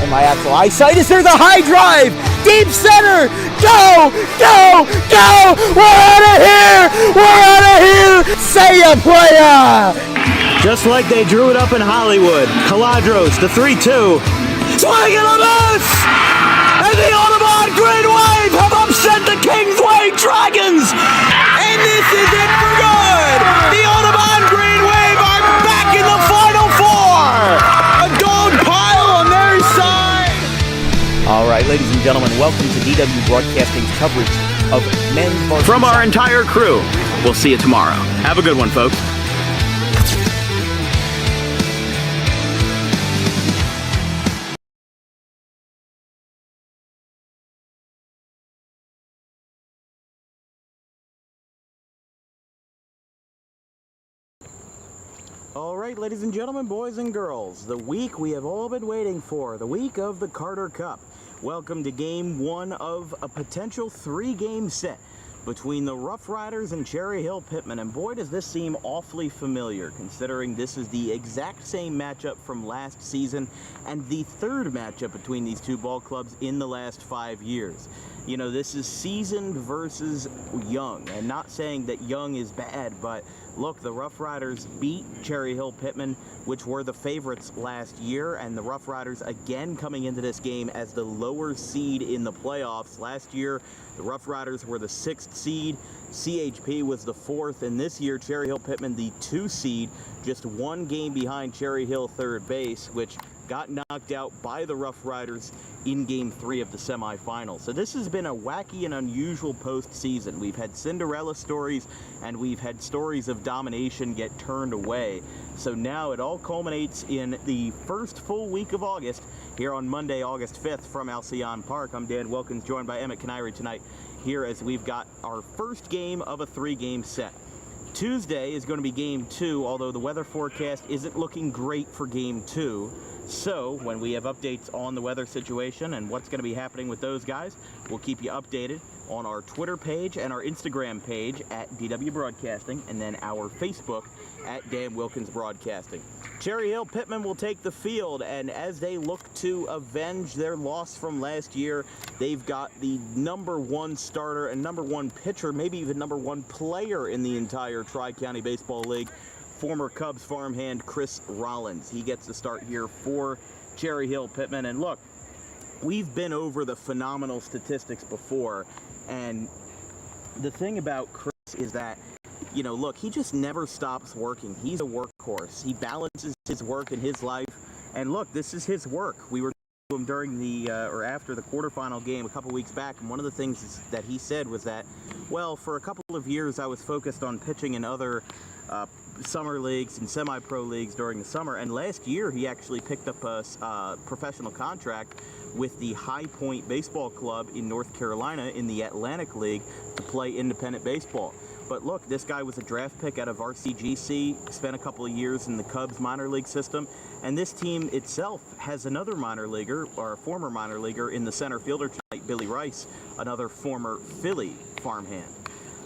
Semi-axle eyesight. Is there the high drive? Deep center. Go, go, go. We're out of here. We're out of here. Say ya, playa. Just like they drew it up in Hollywood. Caladros, the 3-2. Swing and a miss! And the Audubon Green Wave have upset the Kingsway Dragons! And this is it for good! The Audubon Green Wave are back in the Final Four! A gold pile on their side! All right, ladies and gentlemen, welcome to DW Broadcasting's coverage of men's varsity. From our entire crew, we'll see you tomorrow. Have a good one, folks. All right, ladies and gentlemen, boys and girls, the week we have all been waiting for, the week of the Carter Cup. Welcome to game one of a potential three-game set between the Roughriders and Cherry Hill Pitman. And boy, does this seem awfully familiar, considering this is the exact same matchup from last season and the third matchup between these two ball clubs in the last 5 years. You know, this is seasoned versus young, and not saying that young is bad, but look, the Roughriders beat Cherry Hill Pitman, which were the favorites last year, and the Roughriders again coming into this game as the lower seed in the playoffs. Last year, the Roughriders were the 6th seed, CHP was the 4th, and this year, Cherry Hill Pitman, the 2 seed, just one game behind Cherry Hill third base, which got knocked out by the Roughriders in Game 3 of the semifinals. So this has been a wacky and unusual postseason. We've had Cinderella stories, and we've had stories of domination get turned away. So now it all culminates in the first full week of August, here on Monday, August 5th from Alcyon Park. I'm Dan Wilkins, joined by Emmett Canary tonight here as we've got our first game of a 3-game set. Tuesday is going to be Game 2, although the weather forecast isn't looking great for Game 2. So, when we have updates on the weather situation and what's going to be happening with those guys, we'll keep you updated on our Twitter page and our Instagram page at DW Broadcasting, and then our Facebook at Dan Wilkins Broadcasting. Cherry Hill Pitman will take the field, and as they look to avenge their loss from last year, they've got the #1 starter and #1 pitcher, maybe even #1 player in the entire Tri-County Baseball League, former Cubs farmhand Chris Rollins. He gets the start here for Cherry Hill Pitman. And look, we've been over the phenomenal statistics before, and the thing about Chris is that, you know, look, he just never stops working. He's a workhorse. He balances his work and his life, and look, this is his work. We were to him during the or after the quarterfinal game a couple weeks back, and one of the things that he said was that, well, for a couple of years I was focused on pitching in other summer leagues and semi-pro leagues during the summer, and last year he actually picked up a professional contract with the High Point Baseball Club in North Carolina in the Atlantic League to play independent baseball. But look, this guy was a draft pick out of RCGC, spent a couple of years in the Cubs minor league system, and this team itself has another minor leaguer, or a former minor leaguer, in the center fielder tonight, Billy Rice, another former Philly farmhand.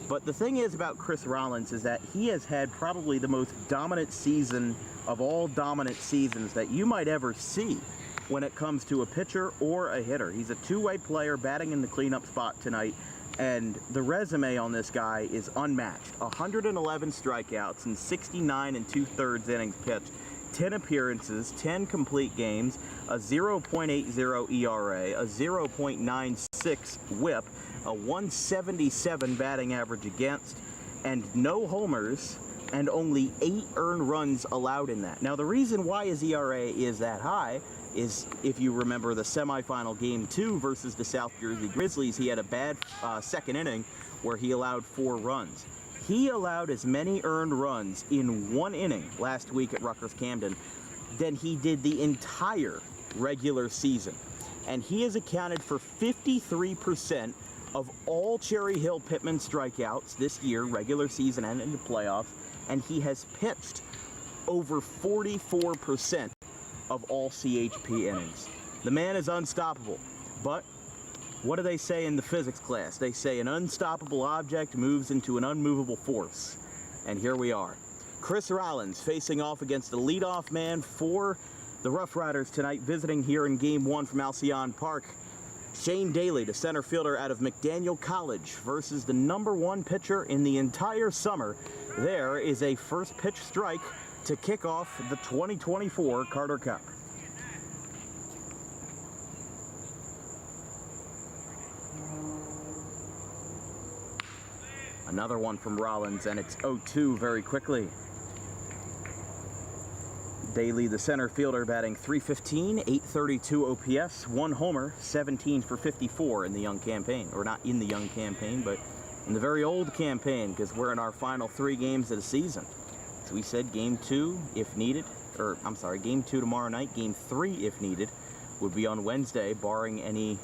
But the thing is about Chris Rollins is that he has had probably the most dominant season of all dominant seasons that you might ever see when it comes to a pitcher or a hitter. He's a two-way player batting in the cleanup spot tonight, and the resume on this guy is unmatched. 111 strikeouts in 69 2/3 innings pitched, 10 appearances, 10 complete games, a 0.80 ERA, a 0.96 whip, a 177 batting average against, and no homers, and only 8 earned runs allowed in that. Now, the reason why his ERA is that high is, if you remember the semifinal Game 2 versus the South Jersey Grizzlies, he had a bad second inning where he allowed 4 runs. He allowed as many earned runs in 1 inning last week at Rutgers Camden than he did the entire regular season. And he has accounted for 53% of all Cherry Hill Pitman strikeouts this year, regular season and in the playoffs, and he has pitched over 44% of all CHP innings. The man is unstoppable, but what do they say in the physics class? They say an unstoppable object moves into an unmovable force, and here we are. Chris Rollins facing off against the leadoff man for The Roughriders tonight visiting here in Game 1 from Alcyon Park. Shane Daly, the center fielder out of McDaniel College, versus the #1 pitcher in the entire summer. There is a first pitch strike to kick off the 2024 Carter Cup. Another one from Rollins, and it's 0-2 very quickly. Daly, the center fielder, batting .315, .832 OPS, 1 homer, 17 for 54 in the young campaign. Or not in the young campaign, but in the very old campaign, because we're in our final 3 games of the season. So we said Game 2, if needed, or I'm sorry, Game 2 tomorrow night, Game 3, if needed, would be on Wednesday, barring any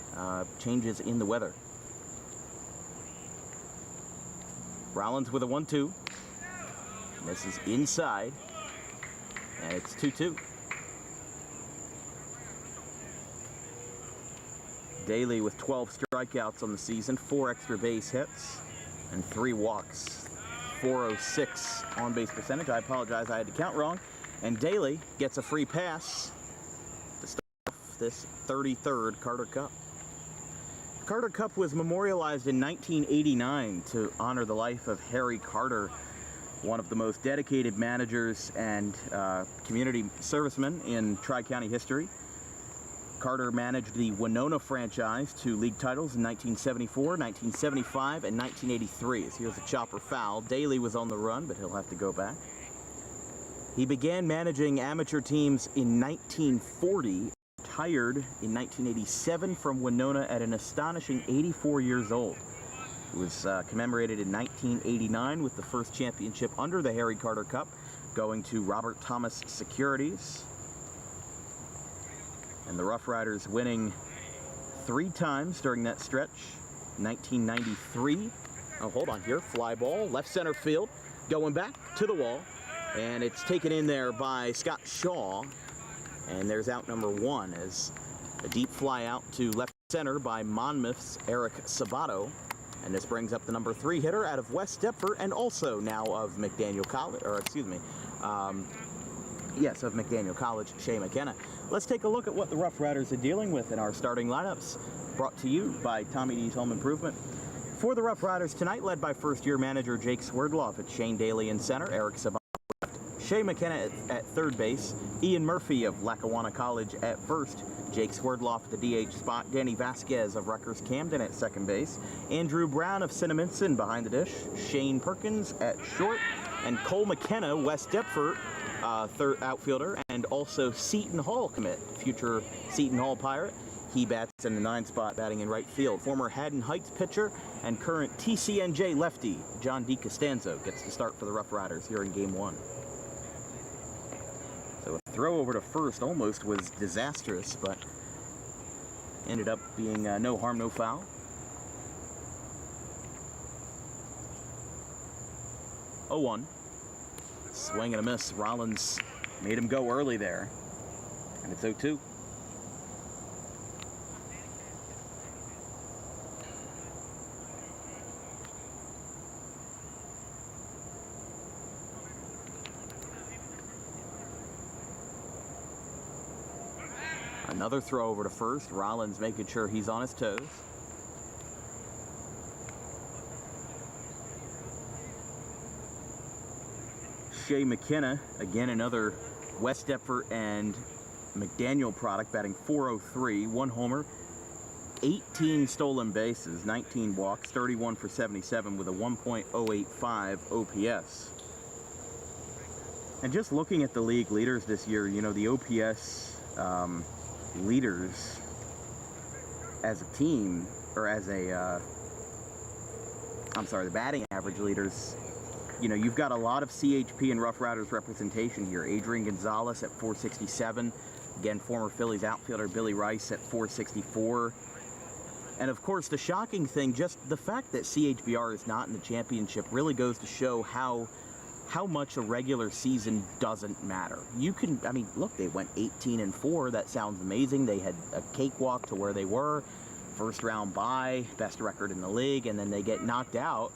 changes in the weather. Rollins with a 1-2. This is inside. And it's 2-2. Daly with 12 strikeouts on the season, 4 extra base hits, and 3 walks. 406 on-base percentage. I apologize, I had to count wrong. And Daly gets a free pass to start off this 33rd Carter Cup. The Carter Cup was memorialized in 1989 to honor the life of Harry Carter, one of the most dedicated managers and community servicemen in Tri-County history. Carter managed the Winona franchise to league titles in 1974, 1975, and 1983. As here's a chopper foul. Daly was on the run, but he'll have to go back. He began managing amateur teams in 1940, retired in 1987 from Winona at an astonishing 84 years old. It was commemorated in 1989 with the first championship under the Harry Carter Cup going to Robert Thomas Securities. And the Roughriders winning 3 times during that stretch. 1993. Oh, hold on here. Fly ball, left center field, going back to the wall. And it's taken in there by Scott Shaw. And there's out number 1 as a deep fly out to left center by Monmouth's Eric Sabato. And this brings up the number 3 hitter out of West Deptford and also now of McDaniel College, or excuse me, yes, of McDaniel College, Shea McKenna. Let's take a look at what the Roughriders are dealing with in our starting lineups, brought to you by Tommy D's Home Improvement. For the Roughriders tonight, led by first-year manager Jake Swerdloff at Shane Daly in center, Eric Sabato left, Shea McKenna at third base, Ian Murphy of Lackawanna College at first, Jake Swerdloff at the DH spot, Danny Vasquez of Rutgers Camden at second base, Andrew Brown of Cinnaminson behind the dish, Shane Perkins at short, and Cole McKenna, West Deptford, third outfielder, and also Seton Hall commit, future Seton Hall Pirate. He bats in the 9 spot, batting in right field. Former Haddon Heights pitcher and current TCNJ lefty, John DiCostanzo, gets the start for the Roughriders here in Game 1. So a throw over to first almost was disastrous, but ended up being no harm, no foul. Oh, 1. Swing and a miss. Rollins made him go early there. And it's 0-2. Another throw over to first. Rollins making sure he's on his toes. Shea McKenna, again another West Deptford and McDaniel product, batting .403, 1 homer, 18 stolen bases, 19 walks, 31 for 77 with a 1.085 OPS. And just looking at the league leaders this year, you know, the OPS leaders as a team, or as a, the batting average leaders, you know, you've got a lot of CHP and Roughriders representation here. Adrian Gonzalez at .467. Again, former Phillies outfielder Billy Rice at .464. And of course, the shocking thing, just the fact that CHBR is not in the championship really goes to show how much a regular season doesn't matter. You can, I mean, look, they went 18-4. That sounds amazing. They had a cakewalk to where they were. First round bye, best record in the league, and then they get knocked out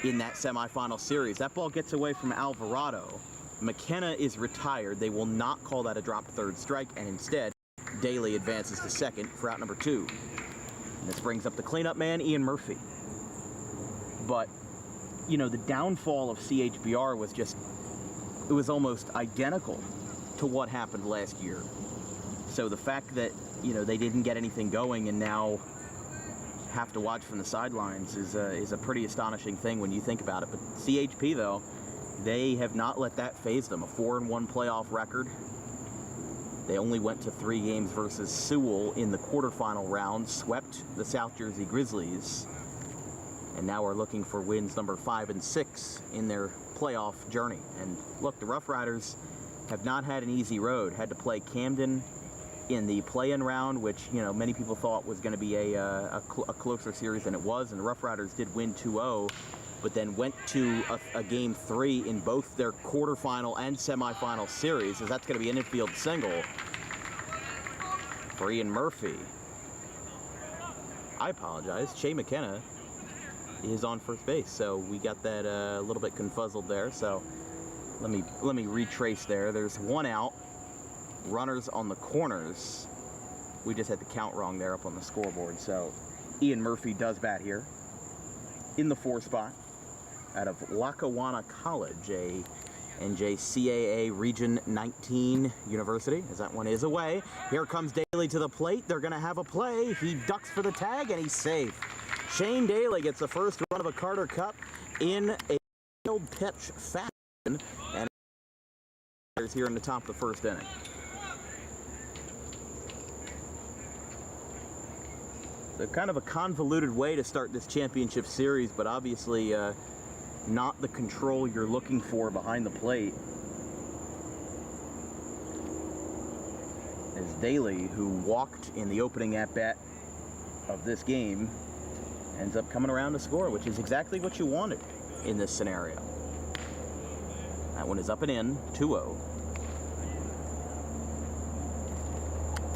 in that semifinal series. That ball gets away from Alvarado, McKenna is retired. They will not call that a dropped third strike, and instead, Daly advances to second for out number 2. And this brings up the cleanup man, Ian Murphy. But, you know, the downfall of CHBR was just, it was almost identical to what happened last year. So the fact that, you know, they didn't get anything going and now have to watch from the sidelines is a pretty astonishing thing when you think about it. But CHP, though, they have not let that faze them. A 4-1 playoff record. They only went to 3 games versus Sewell in the quarterfinal round, swept the South Jersey Grizzlies, and now are looking for wins number 5 and 6 in their playoff journey. And look, the Roughriders have not had an easy road. Had to play Camden in the play-in round, which, you know, many people thought was going to be a closer series than it was, and the Roughriders did win 2-0. But then went to a game 3 in both their quarterfinal and semifinal series, as that's going to be an infield single for Ian Murphy. I apologize. Shea McKenna is on first base, so we got that a little bit confuzzled there. So let me retrace there. There's 1 out, runners on the corners. We just had the count wrong there up on the scoreboard. So Ian Murphy does bat here in the 4 spot, out of Lackawanna College, a NJCAA Region 19 university, as that one is away. Here comes Daly to the plate. They're going to have a play. He ducks for the tag, and he's safe. Shane Daly gets the first run of a Carter Cup in a field pitch fashion, and he's here in the top of the first inning. So kind of a convoluted way to start this championship series, but obviously not the control you're looking for behind the plate. As Daly, who walked in the opening at-bat of this game, ends up coming around to score, which is exactly what you wanted in this scenario. That one is up and in, 2-0.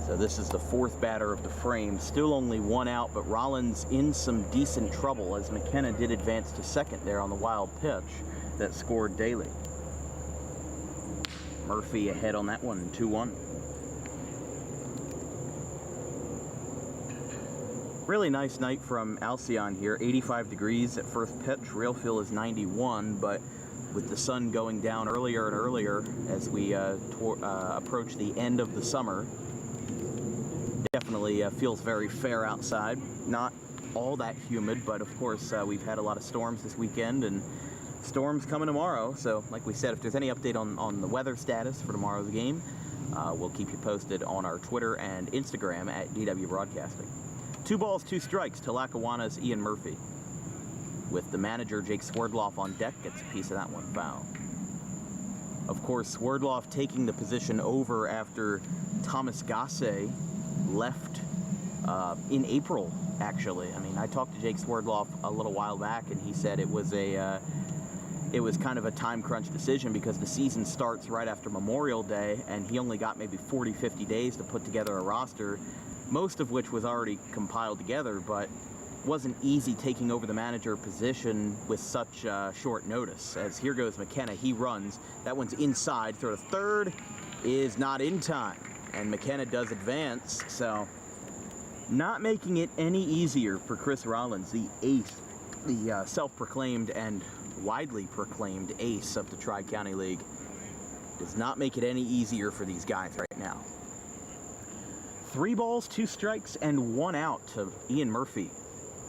So this is the 4th batter of the frame. Still only 1 out, but Rollins in some decent trouble, as McKenna did advance to second there on the wild pitch that scored Daly. Murphy ahead on that one, 2-1. Really nice night from Alcyon here. 85 degrees at first pitch. Real feel is 91, but with the sun going down earlier and earlier as we approach the end of the summer, definitely feels very fair outside. Not all that humid, but of course we've had a lot of storms this weekend and storms coming tomorrow. So like we said, if there's any update on the weather status for tomorrow's game, we'll keep you posted on our Twitter and Instagram at DW Broadcasting. 2 balls, 2 strikes to Lackawanna's Ian Murphy, with the manager Jake Swerdloff on deck. Gets a piece of that one foul. Of course, Swerdloff taking the position over after Thomas Gasse left in April, actually. I mean, I talked to Jake Swerdloff a little while back, and he said it was kind of a time crunch decision because the season starts right after Memorial Day, and he only got maybe 40, 50 days to put together a roster, most of which was already compiled together, but wasn't easy taking over the manager position with such short notice. As here goes McKenna, he runs. That one's inside, throw to third is not in time. And McKenna does advance, so not making it any easier for Chris Rollins, the ace, the self-proclaimed and widely proclaimed ace of the Tri-County League. Does not make it any easier for these guys right now. 3 balls, 2 strikes, and 1 out to Ian Murphy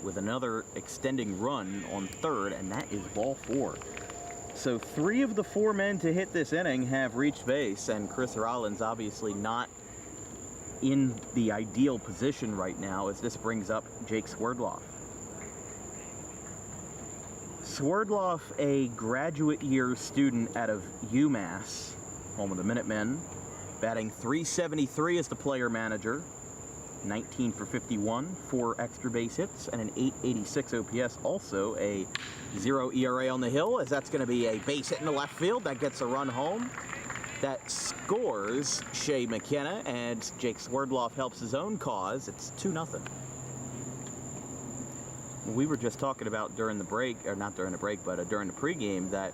with another extending run on third, and that is ball 4. So 3 of the 4 men to hit this inning have reached base, and Chris Rollins obviously not in the ideal position right now, as this brings up Jake Swerdloff. Swerdloff, a graduate year student out of UMass, home of the Minutemen, batting .373 as the player manager, 19 for 51, 4 extra base hits, and an .886 OPS. Also a 0 ERA on the hill, as that's going to be a base hit in the left field. That gets a run home. That scores Shea McKenna, and Jake Swerdloff helps his own cause. It's 2-0. We were just talking about during the break, or not during the break, but during the pregame, that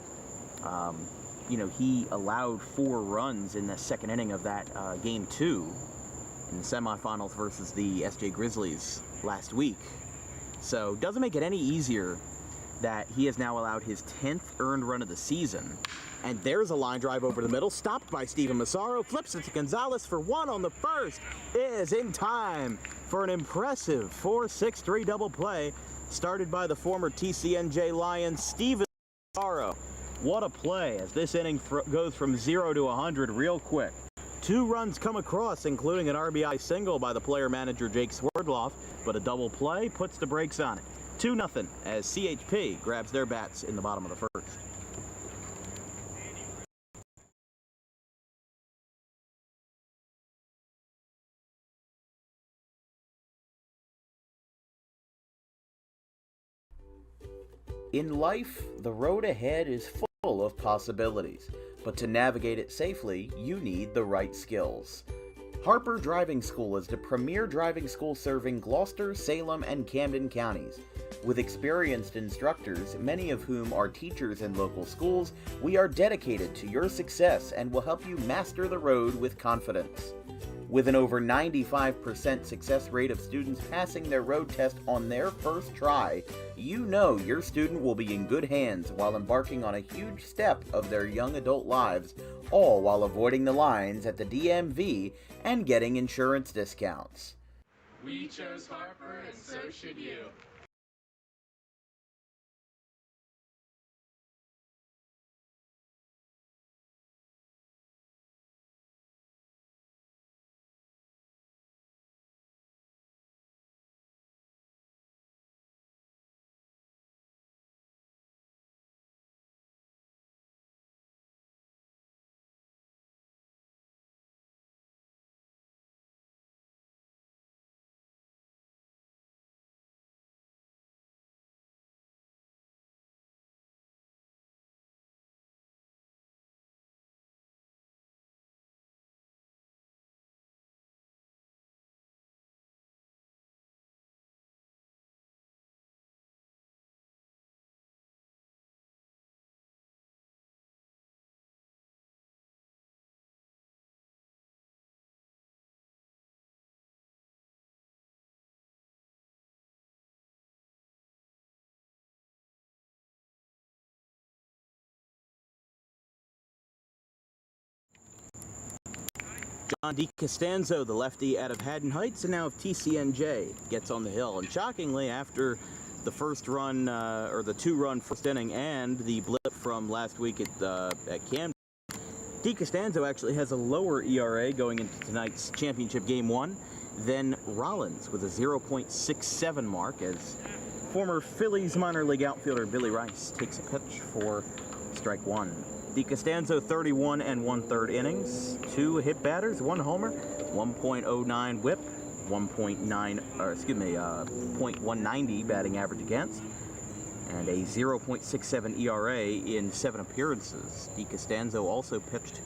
he allowed 4 runs in the second inning of that game 2 in the semifinals versus the SJ Grizzlies last week. So doesn't make it any easier that he has now allowed his 10th earned run of the season. And there's a line drive over the middle, stopped by Steven Massaro, flips it to Gonzalez for 1 on the first, is in time for an impressive 4-6-3 double play, started by the former TCNJ Lion, Steven Massaro. What a play as this inning goes from 0 to 100 real quick. 2 runs come across, including an RBI single by the player-manager Jake Swerdloff, but a double play puts the brakes on it. 2-0 as CHP grabs their bats in the bottom of the first. In life, the road ahead is full of possibilities, but to navigate it safely, you need the right skills. Harper Driving School is the premier driving school serving Gloucester, Salem, and Camden counties. With experienced instructors, many of whom are teachers in local schools, we are dedicated to your success and will help you master the road with confidence. With an over 95% success rate of students passing their road test on their first try, you know your student will be in good hands while embarking on a huge step of their young adult lives, all while avoiding the lines at the DMV and getting insurance discounts. We chose Harper, and so should you. John DiCostanzo, the lefty out of Haddon Heights and now of TCNJ, gets on the hill. And shockingly, after the first run, or the 2-run first inning and the blip from last week at Camden, DiCostanzo actually has a lower ERA going into tonight's championship game 1 than Rollins with a 0.67 mark as former Phillies minor league outfielder Billy Rice takes a pitch for strike 1. DiCostanzo 31 1/3 innings, 2 hit batters, 1 homer, 1.09 whip, 0.190 batting average against, and a 0.67 ERA in 7 appearances. DiCostanzo also pitched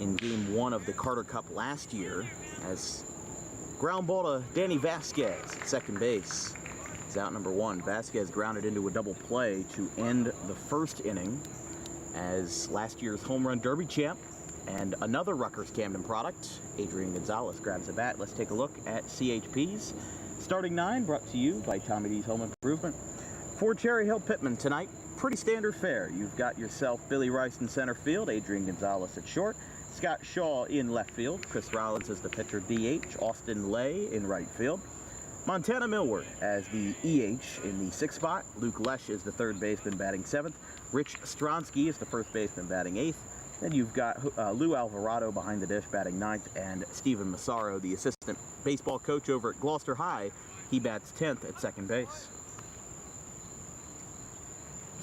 in Game 1 of the Carter Cup last year as ground ball to Danny Vasquez at second base. It's out number 1. Vasquez grounded into a double play to end the first inning as last year's home run derby champ and another Rutgers Camden product, Adrian Gonzalez, grabs the bat. Let's take a look at CHP's starting 9, brought to you by Tommy D's Home Improvement. For Cherry Hill Pitman tonight, pretty standard fare. You've got yourself Billy Rice in center field, Adrian Gonzalez at short, Scott Shaw in left field, Chris Rollins as the pitcher DH, Austin Lay in right field, Montana Millward as the EH in the 6th spot, Luke Lesh is the third baseman batting 7th, Rich Stronsky is the first baseman batting 8th, then you've got Lou Alvarado behind the dish batting 9th, and Steven Massaro, the assistant baseball coach over at Gloucester High, he bats 10th at second base.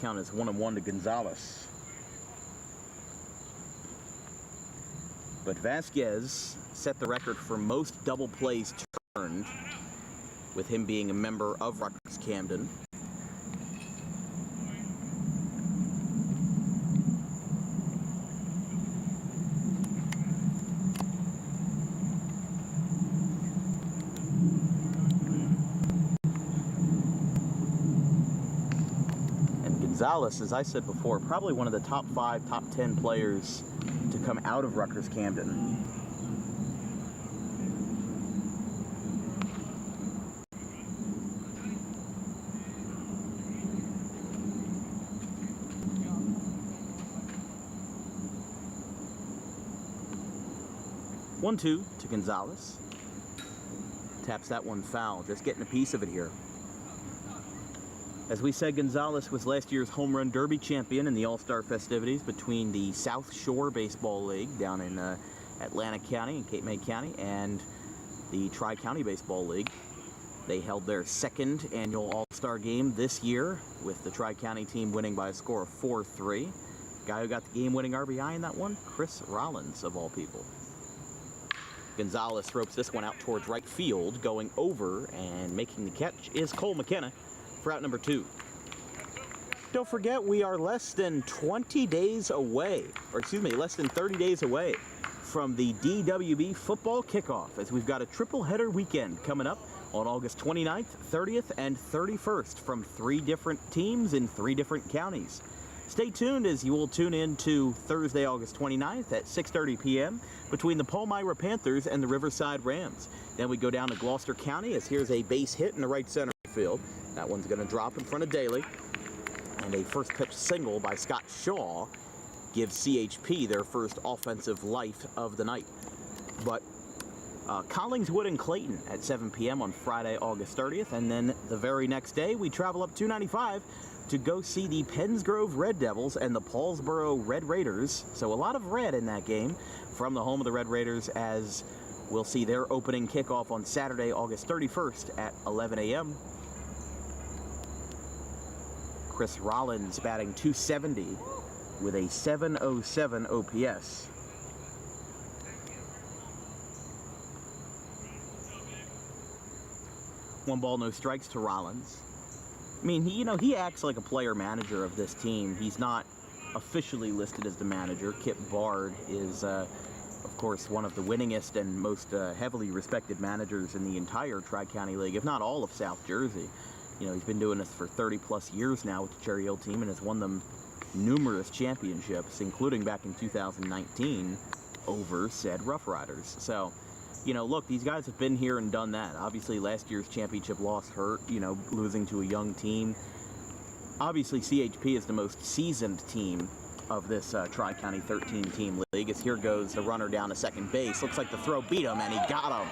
Count is 1-1 to Gonzalez. But Vasquez set the record for most double plays turned, with him being a member of Rutgers Camden. Gonzalez, as I said before, probably one of the top 5, top 10 players to come out of Rutgers Camden. One-two to Gonzalez. Taps that one foul, just getting a piece of it here. As we said, Gonzalez was last year's Home Run Derby champion in the All-Star festivities between the South Shore Baseball League down in Atlantic County and Cape May County and the Tri-County Baseball League. They held their second annual All-Star game this year with the Tri-County team winning by a score of 4-3. Guy who got the game-winning RBI in that one, Chris Rollins, of all people. Gonzalez ropes this one out towards right field, going over, and making the catch is Cole McKenna for out number 2. Don't forget, we are less than 20 days away, or excuse me, less than 30 days away from the DWB football kickoff, as we've got a triple header weekend coming up on August 29th, 30th, and 31st from 3 different teams in 3 different counties. Stay tuned as you will tune in to Thursday, August 29th at 6:30 p.m. between the Palmyra Panthers and the Riverside Rams. Then we go down to Gloucester County as here's a base hit in the right center field. That one's going to drop in front of Daly. And a first pitch single by Scott Shaw gives CHP their first offensive life of the night. But Collingswood and Clayton at 7 p.m. on Friday, August 30th. And then the very next day, we travel up 295 to go see the Pennsgrove Red Devils and the Paulsboro Red Raiders. So a lot of red in that game from the home of the Red Raiders, as we'll see their opening kickoff on Saturday, August 31st at 11 a.m. Chris Rollins batting .270 with a .707 OPS. One ball, no strikes to Rollins. I mean, he acts like a player manager of this team. He's not officially listed as the manager. Kip Bard is, of course, one of the winningest and most heavily respected managers in the entire Tri-County League, if not all of South Jersey. You know, he's been doing this for 30-plus years now with the Cherry Hill team and has won them numerous championships, including back in 2019 over said Roughriders. So, you know, look, these guys have been here and done that. Obviously, last year's championship loss hurt, you know, losing to a young team. Obviously, CHP is the most seasoned team of this Tri-County 13-team league. As here goes the runner down to second base. Looks like the throw beat him, and he got him.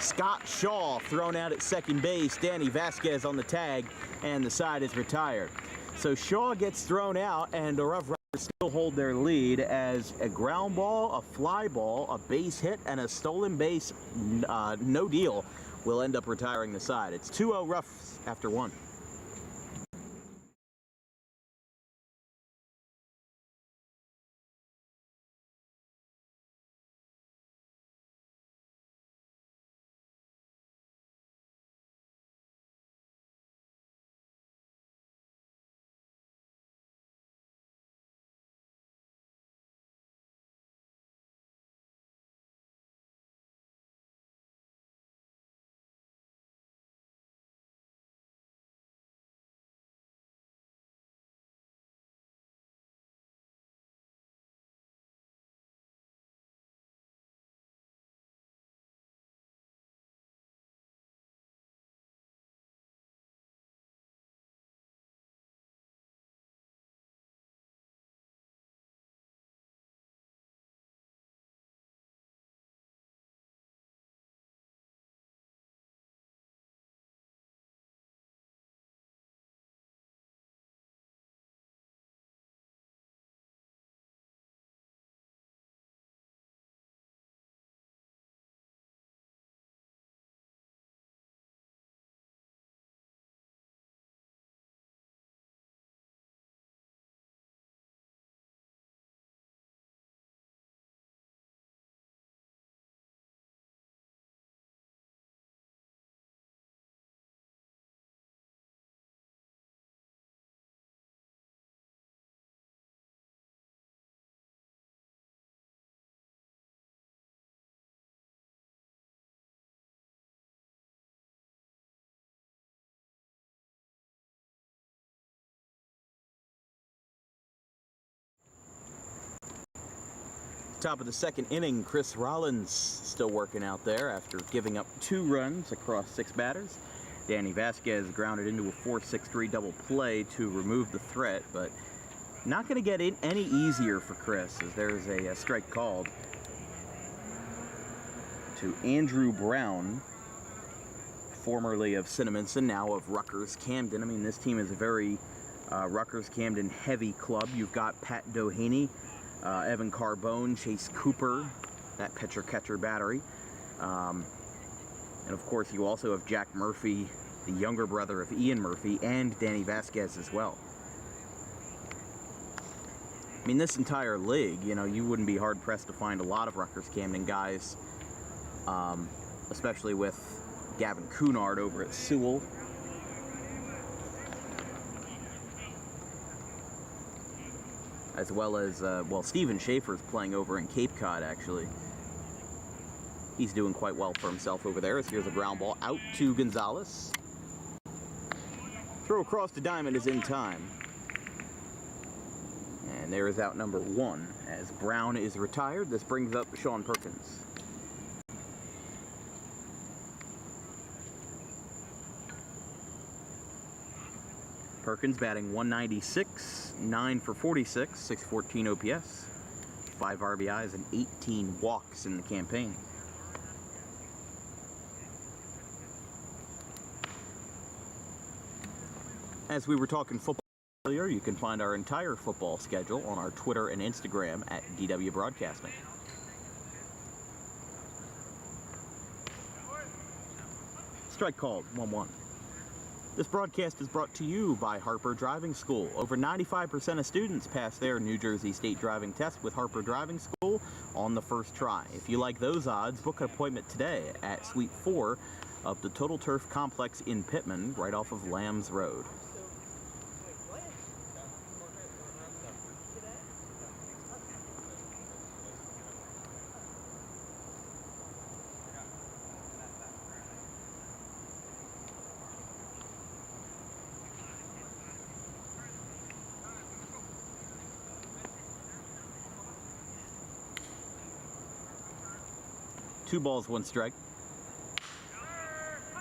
Scott Shaw thrown out at second base. Danny Vasquez on the tag, and the side is retired. So Shaw gets thrown out, and the Rough Riders still hold their lead as a ground ball, a fly ball, a base hit, and a stolen base, no deal, will end up retiring the side. It's 2-0 Roughs after 1. Top of the second inning, Chris Rollins still working out there after giving up 2 runs across 6 batters. Danny Vasquez grounded into a 4-6-3 double play to remove the threat, but not going to get it any easier for Chris, as there's a strike called to Andrew Brown, formerly of Cinnaminson, now of Rutgers-Camden. I mean, this team is a very Rutgers-Camden heavy club. You've got Pat Doheny, Evan Carbone, Chase Cooper, that pitcher-catcher battery. And of course, you also have Jack Murphy, the younger brother of Ian Murphy, and Danny Vasquez as well. I mean, this entire league, you know, you wouldn't be hard-pressed to find a lot of Rutgers-Camden guys, especially with Gavin Cunard over at Sewell. As well as, well, Steven Schaefer's playing over in Cape Cod, actually. He's doing quite well for himself over there. As here's a ground ball out to Gonzalez. Throw across the diamond is in time. And there is out number 1. As Brown is retired, this brings up Sean Perkins. Perkins batting 196, 9 for 46, 614 OPS, 5 RBIs, and 18 walks in the campaign. As we were talking football earlier, you can find our entire football schedule on our Twitter and Instagram at DW Broadcasting. Strike called, 1-1. This broadcast is brought to you by Harper Driving School. Over 95% of students pass their New Jersey State driving test with Harper Driving School on the first try. If you like those odds, book an appointment today at Suite 4 of the Total Turf Complex in Pitman, right off of Lambs Road. Two balls, 1 strike.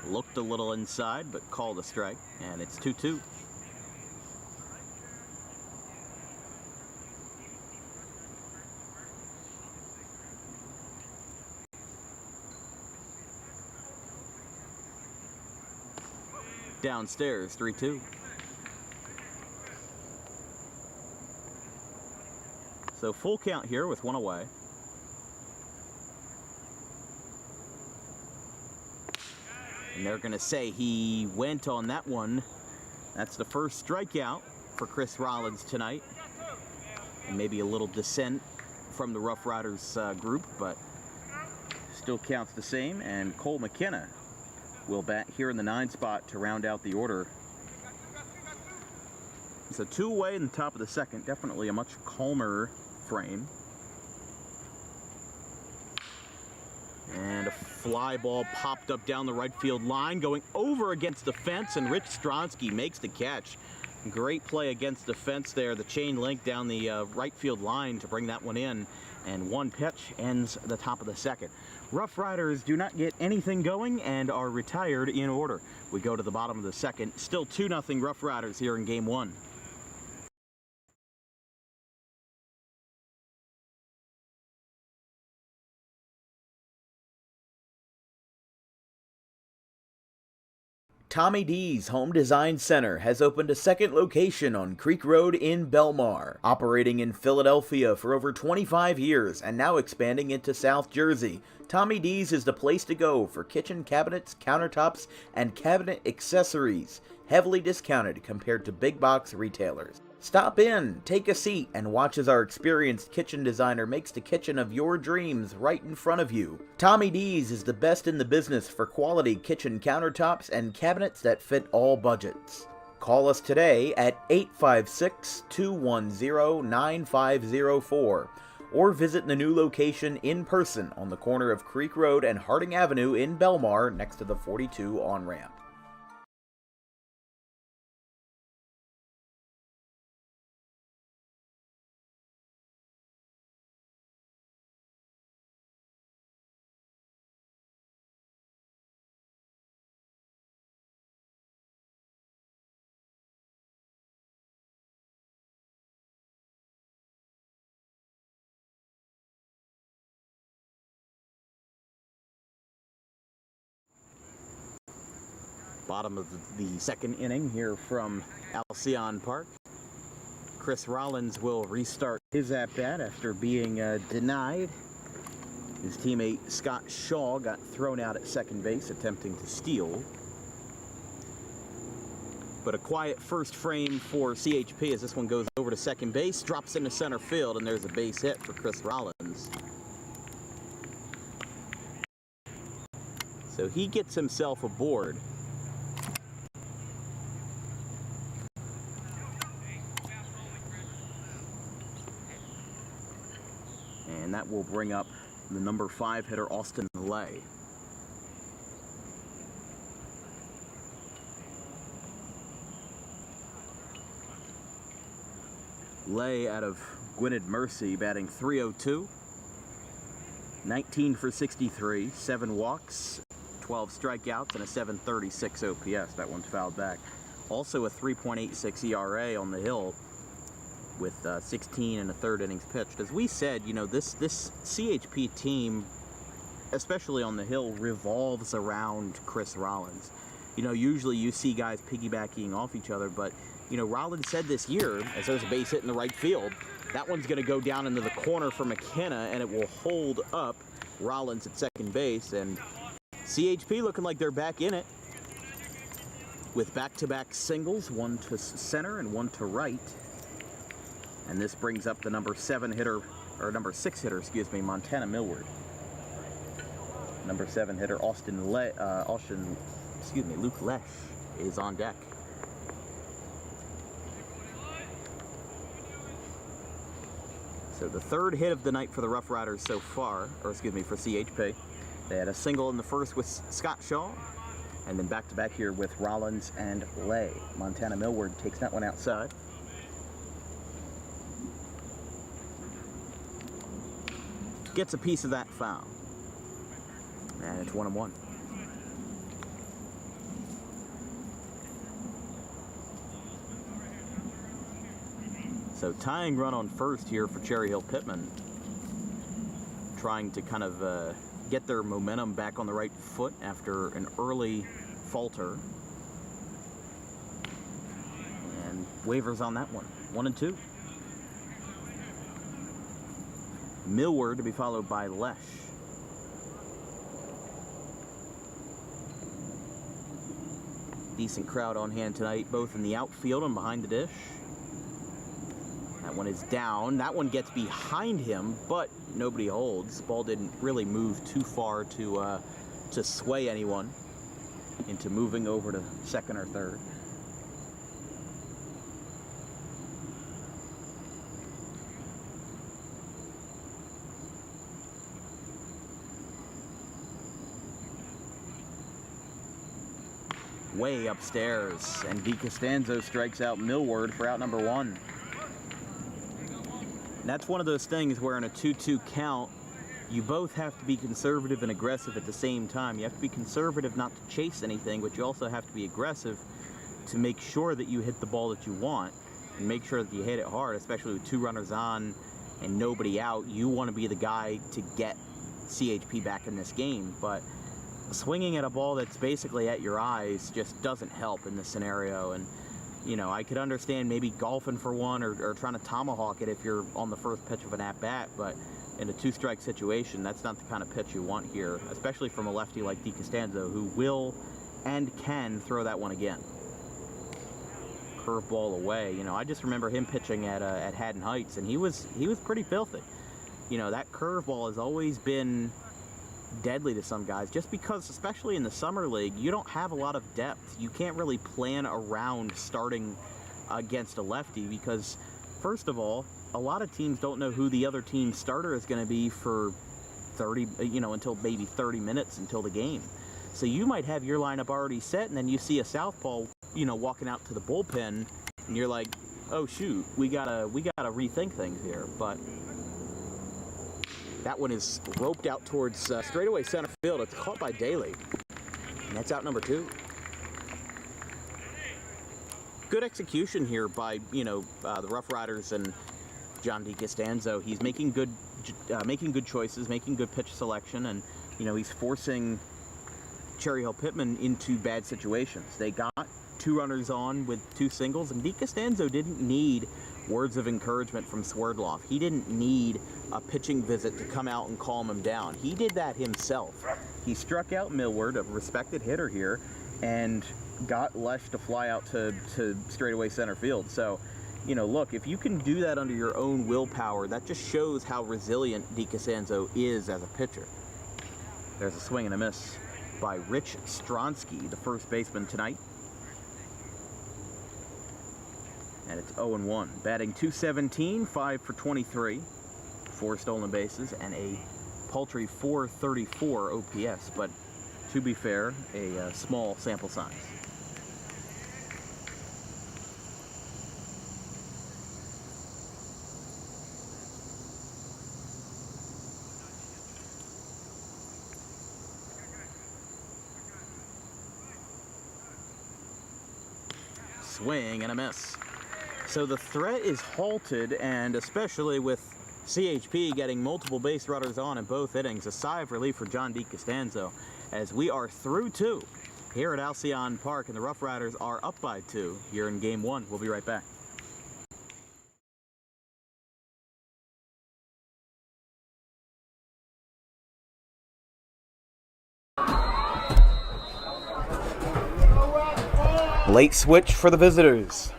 Looked a little inside, but called a strike, and it's 2-2. Downstairs, 3-2. So full count here with 1 away. And they're going to say he went on that one. That's the first strikeout for Chris Rollins tonight. And maybe a little dissent from the Roughriders group, but still counts the same. And Cole McKenna will bat here in the 9 spot to round out the order. So 2 away in the top of the second. Definitely a much calmer frame. And a fly ball popped up down the right field line, going over against the fence, and Rich Stronsky makes the catch. Great play against the fence there, the chain link down the right field line to bring that one in, and 1 pitch ends the top of the second. Roughriders do not get anything going and are retired in order. We go to the bottom of the second, still 2-0 Roughriders here in Game 1. Tommy D's Home Design Center has opened a second location on Creek Road in Belmar, operating in Philadelphia for over 25 years and now expanding into South Jersey. Tommy D's is the place to go for kitchen cabinets, countertops, and cabinet accessories, heavily discounted compared to big box retailers. Stop in, take a seat, and watch as our experienced kitchen designer makes the kitchen of your dreams right in front of you. Tommy D's is the best in the business for quality kitchen countertops and cabinets that fit all budgets. Call us today at 856-210-9504 or visit the new location in person on the corner of Creek Road and Harding Avenue in Belmar next to the 42 on-ramp. Bottom of the second inning here from Alcyon Park. Chris Rollins will restart his at-bat after being denied. His teammate Scott Shaw got thrown out at second base attempting to steal. But a quiet first frame for CHP as this one goes over to second base, drops into center field, and there's a base hit for Chris Rollins. So he gets himself aboard. And that will bring up the number 5 hitter, Austin Lay. Lay out of Gwynedd Mercy batting .302. 19 for 63, 7 walks, 12 strikeouts, and a .736 OPS. That one's fouled back. Also a 3.86 ERA on the Hill with 16 and a third innings pitched. As we said, you know, this CHP team, especially on the Hill, revolves around Chris Rollins. You know, usually you see guys piggybacking off each other, but, you know, Rollins said this year, as there's a base hit in the right field, that one's going to go down into the corner for McKenna, and it will hold up Rollins at second base. And CHP looking like they're back in it with back-to-back singles, one to center and one to right. And this brings up the number 6 hitter, excuse me, Montana Millward. Number 7 hitter, Luke Lesh is on deck. So the third hit of the night for the Roughriders so far, or excuse me, for CHP. They had a single in the first with Scott Shaw, and then back-to-back here with Rollins and Lay. Montana Millward takes that one outside. Gets a piece of that foul. And it's 1-1. So tying run on first here for Cherry Hill Pitman. Trying to kind of get their momentum back on the right foot after an early falter. And waivers on that one. 1-2. Millward to be followed by Lesh. Decent crowd on hand tonight, both in the outfield and behind the dish. That one is down. That one gets behind him, but nobody holds. Ball didn't really move too far to sway anyone into moving over to second or third. Way upstairs, and DiCostanzo strikes out Millward for out number 1. And that's one of those things where in a 2-2 count, you both have to be conservative and aggressive at the same time. You have to be conservative not to chase anything, but you also have to be aggressive to make sure that you hit the ball that you want and make sure that you hit it hard, especially with 2 runners on and nobody out. You want to be the guy to get CHP back in this game, but swinging at a ball that's basically at your eyes just doesn't help in this scenario. And, you know, I could understand maybe golfing for one or trying to tomahawk it if you're on the first pitch of an at-bat, but in a 2-strike situation, that's not the kind of pitch you want here, especially from a lefty like DiCostanzo, who will and can throw that one again. Curveball away. You know, I just remember him pitching at Haddon Heights, and he was pretty filthy. You know, that curveball has always been deadly to some guys, just because, especially in the summer league, you don't have a lot of depth. You can't really plan around starting against a lefty because, first of all, a lot of teams don't know who the other team's starter is going to be for 30, until maybe 30 minutes until the game. So you might have your lineup already set, and then you see a southpaw, walking out to the bullpen, and you're like, oh shoot, we gotta rethink things here. But that one is roped out towards straightaway center field. It's caught by Daly, and that's out number 2. Good execution here by the Roughriders and John DiCostanzo. He's making good choices, making good pitch selection, and he's forcing Cherry Hill Pitman into bad situations. They got 2 runners on with 2 singles, and Di Costanzo didn't need words of encouragement from Swerdloff. He didn't need a pitching visit to come out and calm him down. He did that himself. He struck out Millward, a respected hitter here, and got Lesh to fly out to straightaway center field. So, you know, look, if you can do that under your own willpower, that just shows how resilient Di Costanzo is as a pitcher. There's a swing and a miss by Rich Stronsky, the first baseman tonight. And it's 0-1. Batting .217, 5 for 23, 4 stolen bases, and a paltry .434 OPS. But to be fair, a small sample size. Swing and a miss. So the threat is halted, and especially with CHP getting multiple base runners on in both innings, a sigh of relief for John Di Costanzo, as we are through 2 here at Alcyon Park, and the Roughriders are up by 2 here in Game 1. We'll be right back. Late switch for the visitors.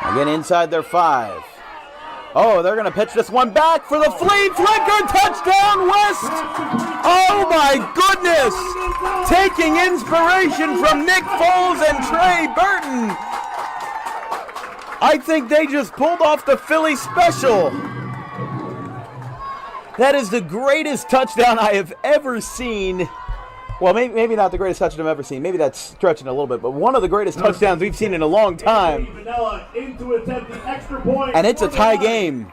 Again inside their 5. Oh, they're going to pitch this one back for the flea flicker. Touchdown, West! Oh, my goodness! Taking inspiration from Nick Foles and Trey Burton. I think they just pulled off the Philly special. That is the greatest touchdown I have ever seen. Well, maybe not the greatest touchdown I've ever seen. Maybe that's stretching a little bit, but one of the greatest touchdowns we've seen in a long time. And it's a tie game.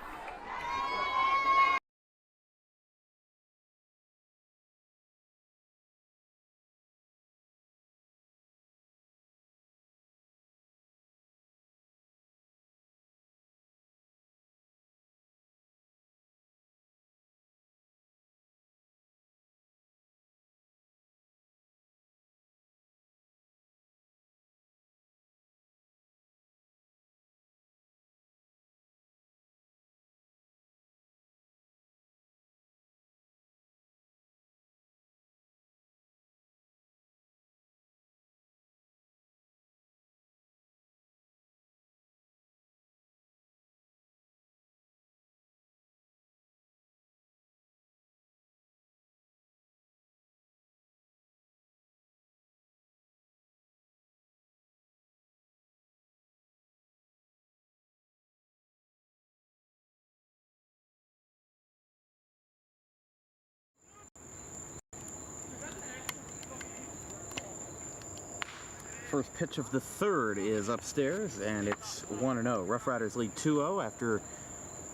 First pitch of the 3rd is upstairs, and it's 1-0. Roughriders lead 2-0 after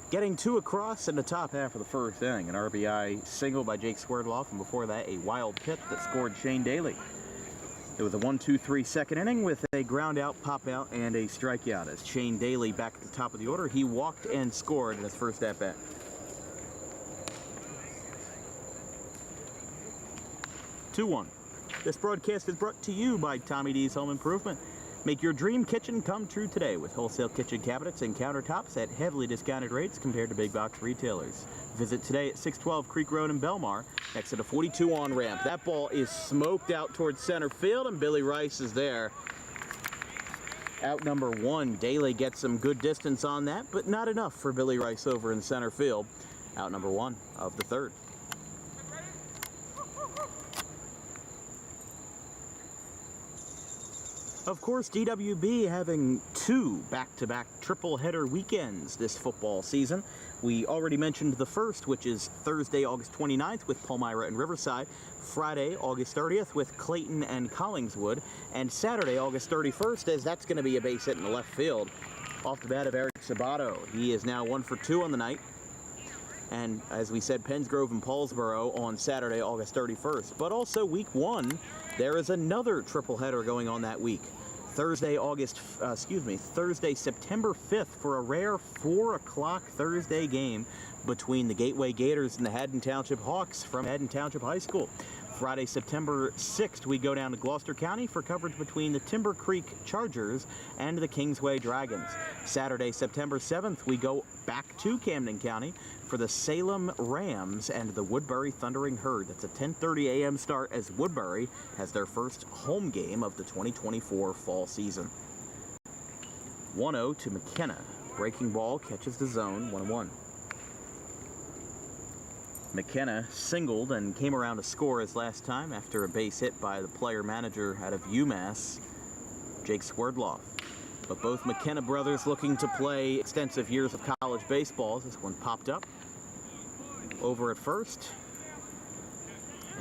getting 2 across in the top half of the 1st inning. An RBI single by Jake Swerdloff, and before that, a wild pitch that scored Shane Daly. It was a 1-2-3 second inning with a ground out, pop out, and a strikeout. As Shane Daly back at the top of the order, he walked and scored in his first at bat. 2-1. This broadcast is brought to you by Tommy D's Home Improvement. Make your dream kitchen come true today with wholesale kitchen cabinets and countertops at heavily discounted rates compared to big box retailers. Visit today at 612 Creek Road in Belmar, next to the 42 on-ramp. That ball is smoked out towards center field, and Billy Rice is there. Out number 1. Daly gets some good distance on that, but not enough for Billy Rice over in center field. Out number 1 of the 3rd. Of course, DWB having 2 back-to-back triple-header weekends this football season. We already mentioned the first, which is Thursday, August 29th with Palmyra and Riverside, Friday, August 30th with Clayton and Collingswood, and Saturday, August 31st, as that's going to be a base hit in the left field. Off the bat of Eric Sabato. He is now 1 for 2 on the night. And as we said, Pennsgrove and Paulsboro on Saturday, August 31st. But also week 1, there is another triple header going on that week. Thursday, September 5th for a rare 4 o'clock Thursday game between the Gateway Gators and the Haddon Township Hawks from Haddon Township High School. Friday, September 6th, we go down to Gloucester County for coverage between the Timber Creek Chargers and the Kingsway Dragons. Saturday, September 7th, we go back to Camden County for the Salem Rams and the Woodbury Thundering Herd. That's a 10:30 a.m. start as Woodbury has their first home game of the 2024 fall season. 1-0 to McKenna. Breaking ball catches the zone, 1-1. McKenna singled and came around to score his last time after a base hit by the player manager out of UMass, Jake Swerdloff. But both McKenna brothers looking to play extensive years of college baseball. This one popped up over at first.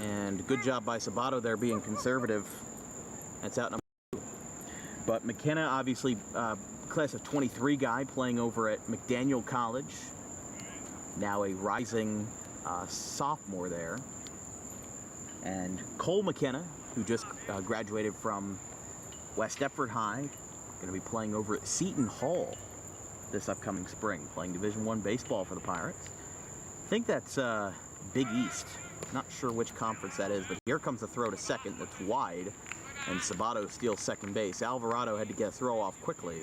And good job by Sabato there being conservative. That's out number 2. But McKenna, obviously, class of 23 guy playing over at McDaniel College. Now a rising sophomore there. And Cole McKenna, who just graduated from West Deptford High, going to be playing over at Seton Hall this upcoming spring, playing Division I baseball for the Pirates. I think that's Big East. Not sure which conference that is, but here comes a throw to second that's wide, and Sabato steals second base. Alvarado had to get a throw off quickly,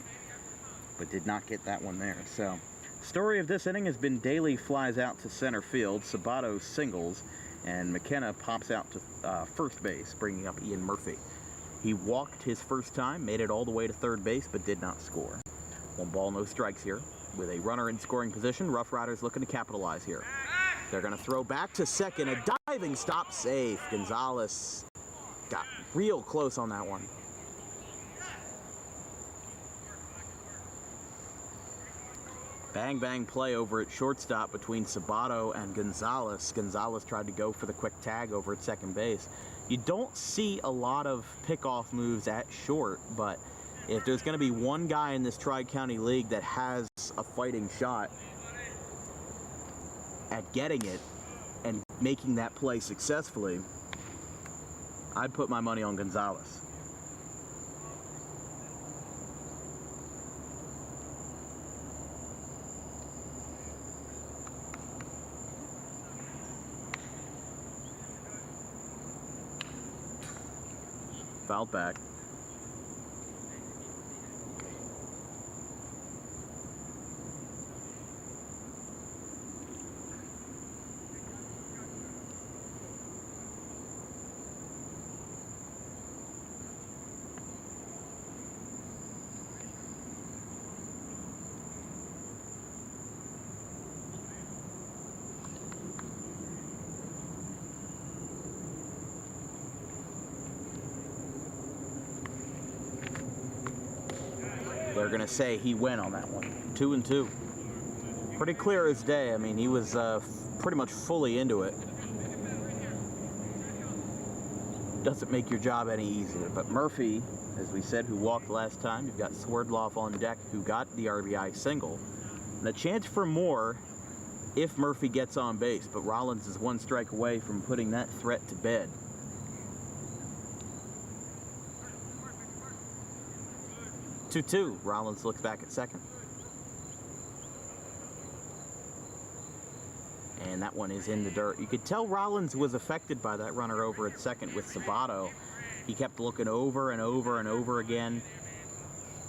but did not get that one there. So, story of this inning has been Daly flies out to center field, Sabato singles, and McKenna pops out to first base, bringing up Ian Murphy. He walked his first time, made it all the way to third base, but did not score. 1 ball, no strikes here. With a runner in scoring position, Roughriders looking to capitalize here. They're going to throw back to second. A diving stop, safe. Gonzalez got real close on that one. Bang, bang play over at shortstop between Sabato and Gonzalez. Gonzalez tried to go for the quick tag over at second base. You don't see a lot of pickoff moves at short, but if there's going to be one guy in this Tri-County League that has a fighting shot at getting it and making that play successfully, I'd put my money on Gonzalez. Fouled back. They're going to say he went on that one. 2-2. Pretty clear as day. I mean, he was pretty much fully into it. Doesn't make your job any easier. But Murphy, as we said, who walked last time, you've got Swerdloff on deck, who got the RBI single. And a chance for more if Murphy gets on base. But Rollins is 1 strike away from putting that threat to bed. 2-2. Rollins looks back at second. And that one is in the dirt. You could tell Rollins was affected by that runner over at second with Sabato. He kept looking over and over and over again.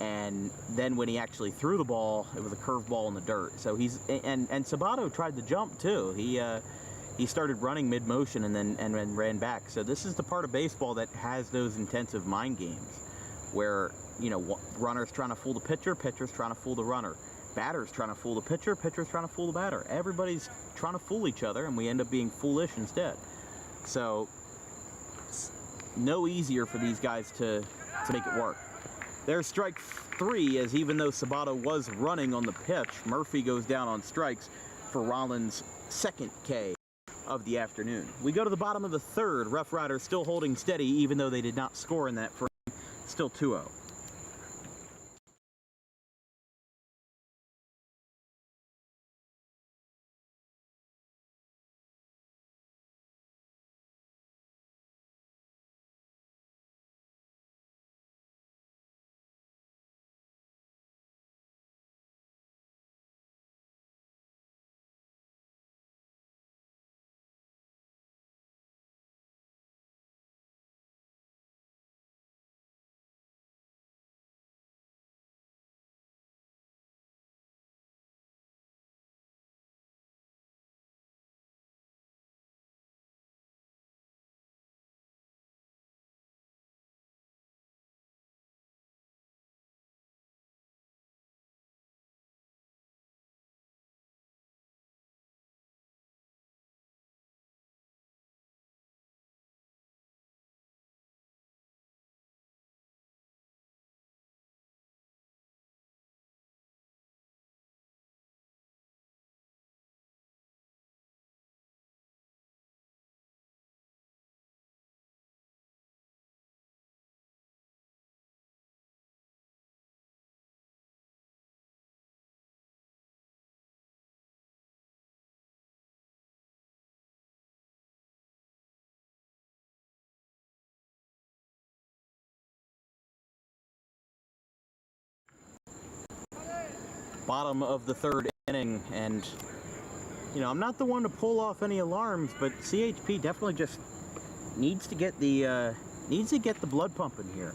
And then when he actually threw the ball, it was a curveball in the dirt. So he's and Sabato tried to jump too. He started running mid-motion and then ran back. So this is the part of baseball that has those intensive mind games where, you know, runner's trying to fool the pitcher, pitcher's trying to fool the runner. Batter's trying to fool the pitcher, pitcher's trying to fool the batter. Everybody's trying to fool each other, and we end up being foolish instead. So it's no easier for these guys to make it work. There's strike 3, as even though Sabato was running on the pitch, Murphy goes down on strikes for Rollins' second K of the afternoon. We go to the bottom of the third. Roughriders still holding steady, even though they did not score in that frame. Still 2-0. Bottom of the third inning, and I'm not the one to pull off any alarms, but CHP definitely just needs to get the blood pumping here.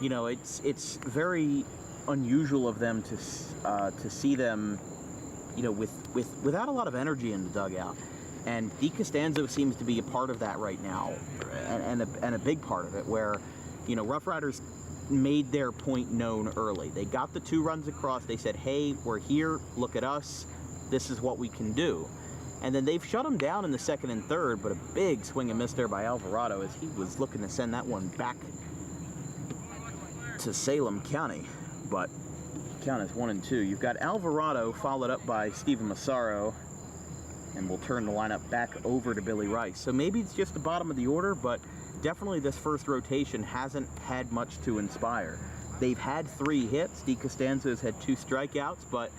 It's very unusual of them to see them, without a lot of energy in the dugout. And DeCostanzo seems to be a part of that right now, and a big part of it, where, Roughriders made their point known early. They got the 2 runs across. They said, hey, we're here. Look at us. This is what we can do. And then they've shut them down in the second and third, but a big swing and miss there by Alvarado as he was looking to send that one back to Salem County. But count is 1-2. You've got Alvarado followed up by Steven Massaro, and we'll turn the lineup back over to Billy Rice. So maybe it's just the bottom of the order, but definitely this first rotation hasn't had much to inspire. They've had 3 hits. DeCostanzo's had 2 strikeouts, but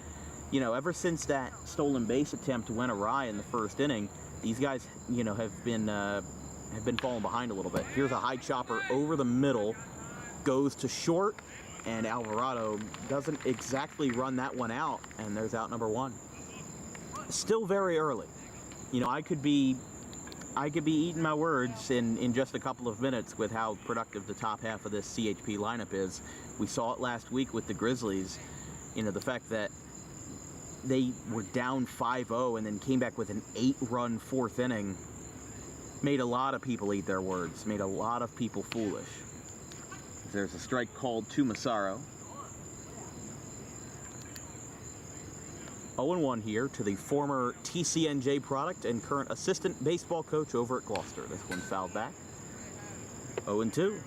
ever since that stolen base attempt went awry in the first inning, these guys, have been falling behind a little bit. Here's a high chopper over the middle, goes to short, and Alvarado doesn't exactly run that one out, and there's out number 1. Still very early. I could be eating my words in just a couple of minutes with how productive the top half of this CHP lineup is. We saw it last week with the Grizzlies. The fact that they were down 5-0 and then came back with an 8-run 4th inning made a lot of people eat their words, made a lot of people foolish. There's a strike called to Massaro. 0-1 here to the former TCNJ product and current assistant baseball coach over at Gloucester. This one fouled back. 0-2.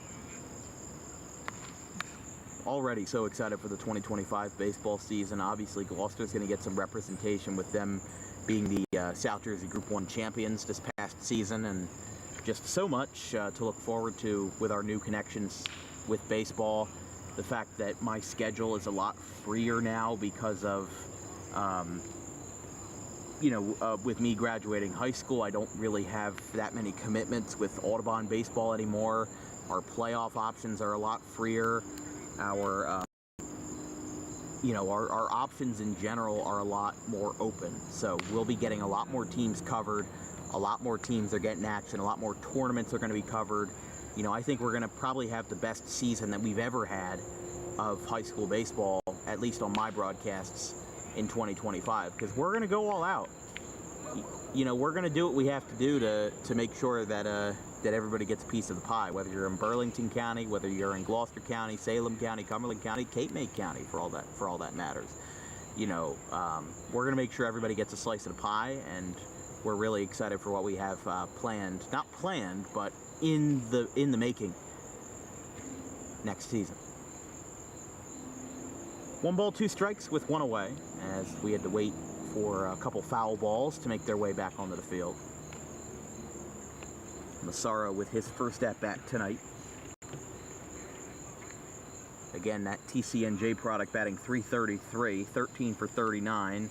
Already so excited for the 2025 baseball season. Obviously, Gloucester's going to get some representation with them being the South Jersey Group 1 champions this past season, and just so much to look forward to with our new connections with baseball. The fact that my schedule is a lot freer now because of with me graduating high school, I don't really have that many commitments with Audubon baseball anymore. Our playoff options are a lot freer. Our options in general are a lot more open. So we'll be getting a lot more teams covered. A lot more teams are getting action. A lot more tournaments are going to be covered. I think we're going to probably have the best season that we've ever had of high school baseball, at least on my broadcasts, in 2025, because we're going to go all out. We're going to do what we have to do to make sure that that everybody gets a piece of the pie, whether you're in Burlington County, whether you're in Gloucester County, Salem County, Cumberland County, Cape May County, for all that matters. We're going to make sure everybody gets a slice of the pie, and we're really excited for what we have planned. Not planned, but in the making next season. 1 ball, 2 strikes with 1 away, as we had to wait for a couple foul balls to make their way back onto the field. Massaro with his first at-bat tonight. Again, that TCNJ product batting .333, 13 for 39,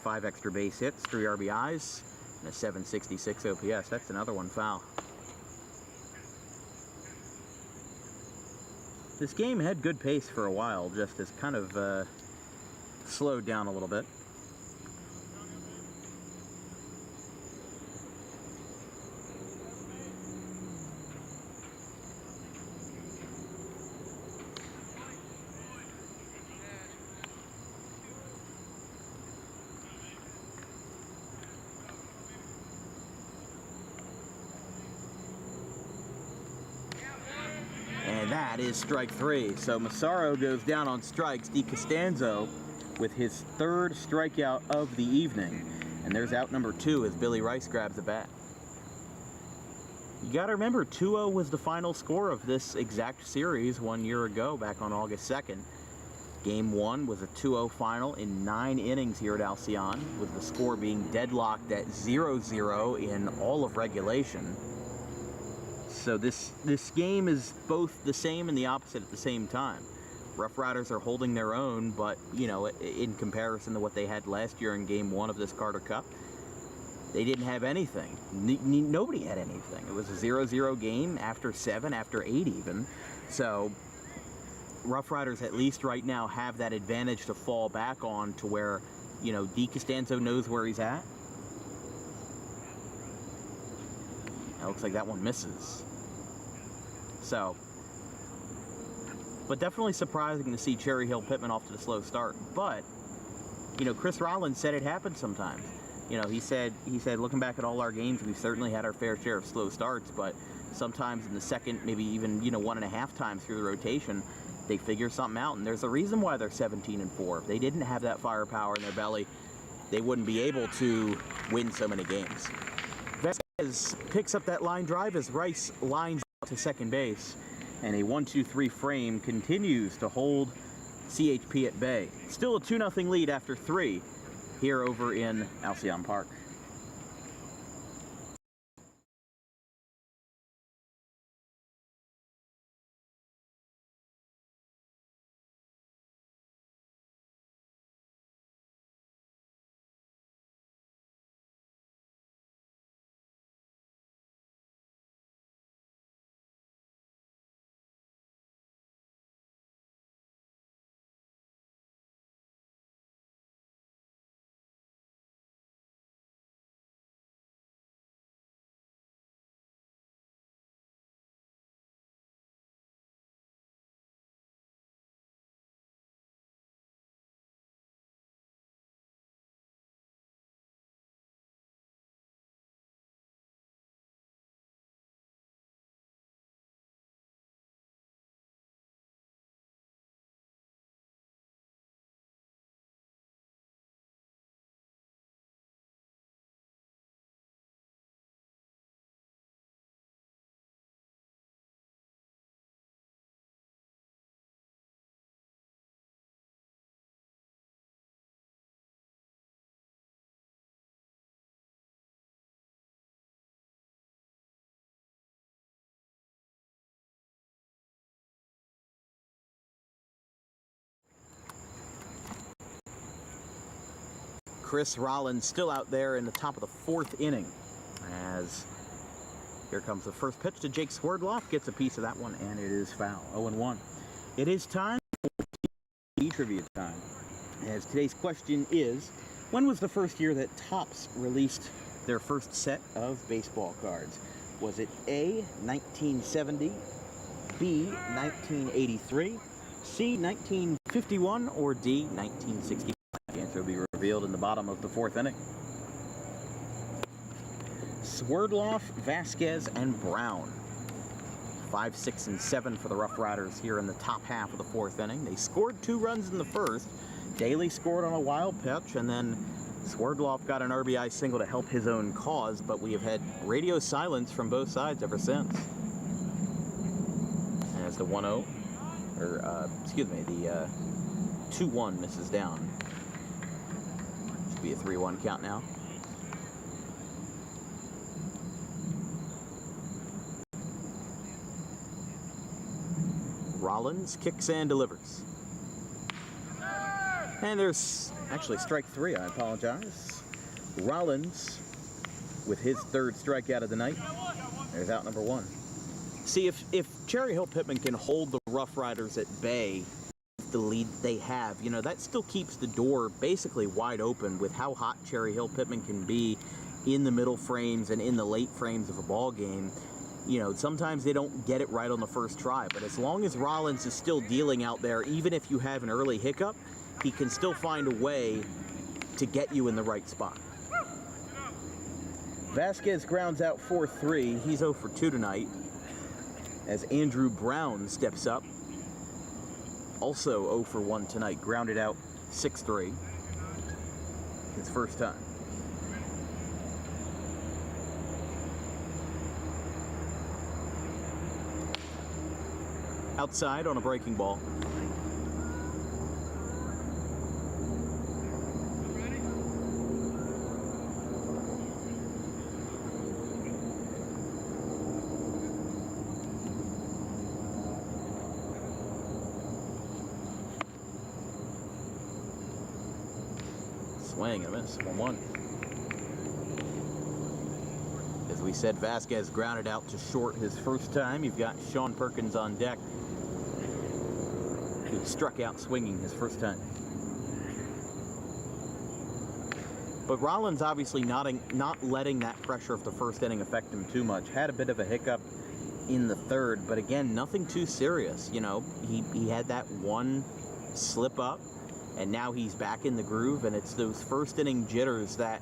5 extra base hits, 3 RBIs, and a .766 OPS. That's another one foul. This game had good pace for a while, just as kind of slowed down a little bit. That is strike 3. So Massaro goes down on strikes. DeCostanzo with his 3rd strikeout of the evening. And there's out number 2 as Billy Rice grabs the bat. You got to remember, 2-0 was the final score of this exact series 1 year ago, back on August 2nd. Game 1 was a 2-0 final in 9 innings here at Alcyon, with the score being deadlocked at 0-0 in all of regulation. So this game is both the same and the opposite at the same time. Roughriders are holding their own, but, in comparison to what they had last year in Game 1 of this Carter Cup, they didn't have anything. Nobody had anything. It was a 0-0 game after 7, after 8 even. So Roughriders, at least right now, have that advantage to fall back on to where, you know, DeCostanzo knows where he's at. It looks like that one misses. So, but definitely surprising to see Hill Pitman off to the slow start. But, you know, Chris Rollins said it happens sometimes. You know, he said, looking back at all our games, we've certainly had our fair share of slow starts, but sometimes in the second, maybe even, you know, 1.5 times through the rotation, they figure something out. And there's a reason why they're 17-4. If they didn't have that firepower in their belly, they wouldn't be able to win so many games. Vasquez picks up that line drive as Rice lines out to second base, and a 1-2-3 frame continues to hold CHP at bay. Still a 2-0 lead after 3 here over in Alcyon Park. Chris Rollins still out there in the top of the 4th inning, as here comes the first pitch to Jake Swerdloff, gets a piece of that one, and it is foul. 0-1. It is time for TV trivia time, as today's question is, when was the first year that Topps released their first set of baseball cards? Was it A, 1970, B, 1983, C, 1951, or D, 1965? The answer will be revealed in the bottom of the 4th inning. Swerdloff, Vasquez, and Brown. 5, 6, and 7 for the Roughriders here in the top half of the 4th inning. They scored 2 runs in the first. Daly scored on a wild pitch, and then Swerdloff got an RBI single to help his own cause, but we have had radio silence from both sides ever since. As the 1-0, or excuse me, the 2-1 misses down. Should be a 3-1 count now. Rollins kicks and delivers. And there's actually strike 3, I apologize. Rollins with his 3rd strikeout of the night. There's out number 1. See, if Hill Pitman can hold the Roughriders at bay, the lead they have, you know, that still keeps the door basically wide open with how hot Hill Pitman can be in the middle frames and in the late frames of a ball game. You know, sometimes they don't get it right on the first try, but as long as Rollins is still dealing out there, even if you have an early hiccup, he can still find a way to get you in the right spot. Vasquez grounds out 4-3. He's 0 for 2 tonight, as Andrew Brown steps up. Also 0 for 1 tonight, grounded out 6-3. His first time. Outside on a breaking ball. Swing and a miss, 1-1. As we said, Vasquez grounded out to short his first time. You've got Sean Perkins on deck. struck out swinging his first time. But Rollins obviously not letting that pressure of the first inning affect him too much. Had a bit of a hiccup in the third, but again, nothing too serious. You know, he had that one slip up, and now he's back in the groove, and it's those first inning jitters that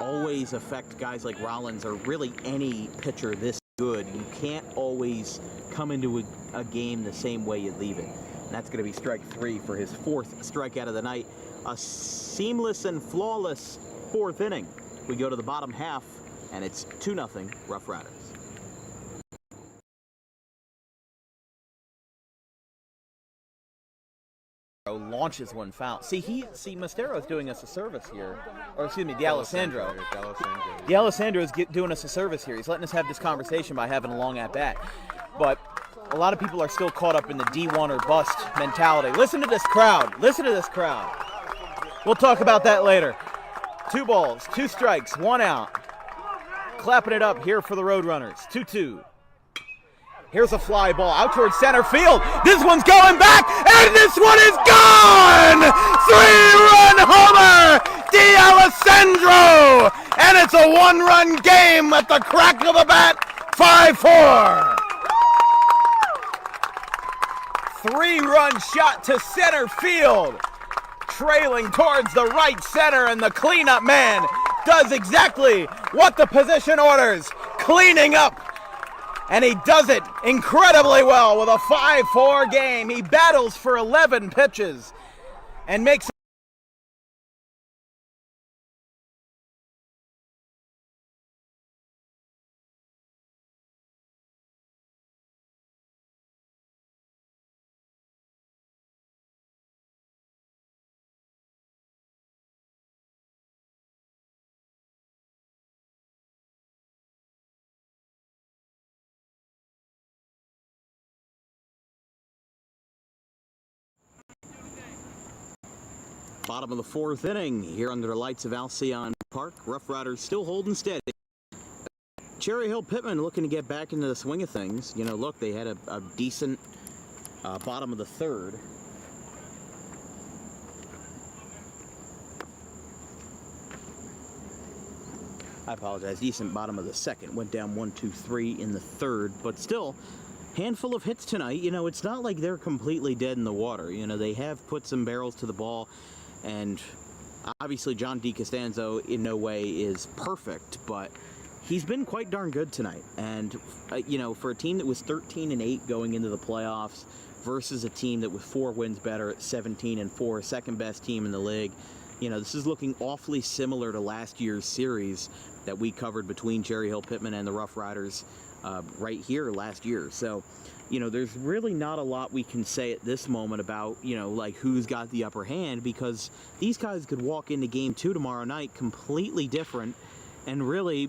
always affect guys like Rollins, or really any pitcher this good. You can't always come into a game the same way you leave it. And that's going to be strike 3 for his 4th strikeout of the night. A seamless and flawless 4th inning. We go to the bottom half, and it's 2-0 Roughriders. Launches one foul. See, Mostero's doing us a service here. Or excuse me, D'Alessandro. D'Alessandro is doing us a service here. He's letting us have this conversation by having a long at-bat. But a lot of people are still caught up in the D1 or bust mentality. Listen to this crowd. Listen to this crowd. We'll talk about that later. 2 balls, 2 strikes, 1 out. Clapping it up here for the Roadrunners. 2-2. Here's a fly ball out towards center field. This one's going back, and this one is gone! 3-run homer! D'Alessandro! And it's a 1-run game at the crack of the bat. 5-4. 3-run shot to center field. Trailing towards the right center, and the cleanup man does exactly what the position orders, cleaning up. And he does it incredibly well with a 5-4 game. He battles for 11 pitches and makes Bottom of the 4th inning here under the lights of Alcyon Park. Roughriders still holding steady. Hill Pitman looking to get back into the swing of things. You know, look, they had a decent bottom of the 3rd. I apologize. Decent bottom of the 2nd. Went down 1-2-3 in the 3rd, but still handful of hits tonight. You know, it's not like they're completely dead in the water. You know, they have put some barrels to the ball. And obviously John DiCostanzo in no way is perfect, but he's been quite darn good tonight. And, you know, for a team that was 13-8 going into the playoffs versus a team that was 4 wins better at 17-4, second best team in the league, you know, this is looking awfully similar to last year's series that we covered between Hill Pitman and the Roughriders right here last year. So, you know, there's really not a lot we can say at this moment about, you know, like who's got the upper hand, because these guys could walk into game 2 tomorrow night completely different and really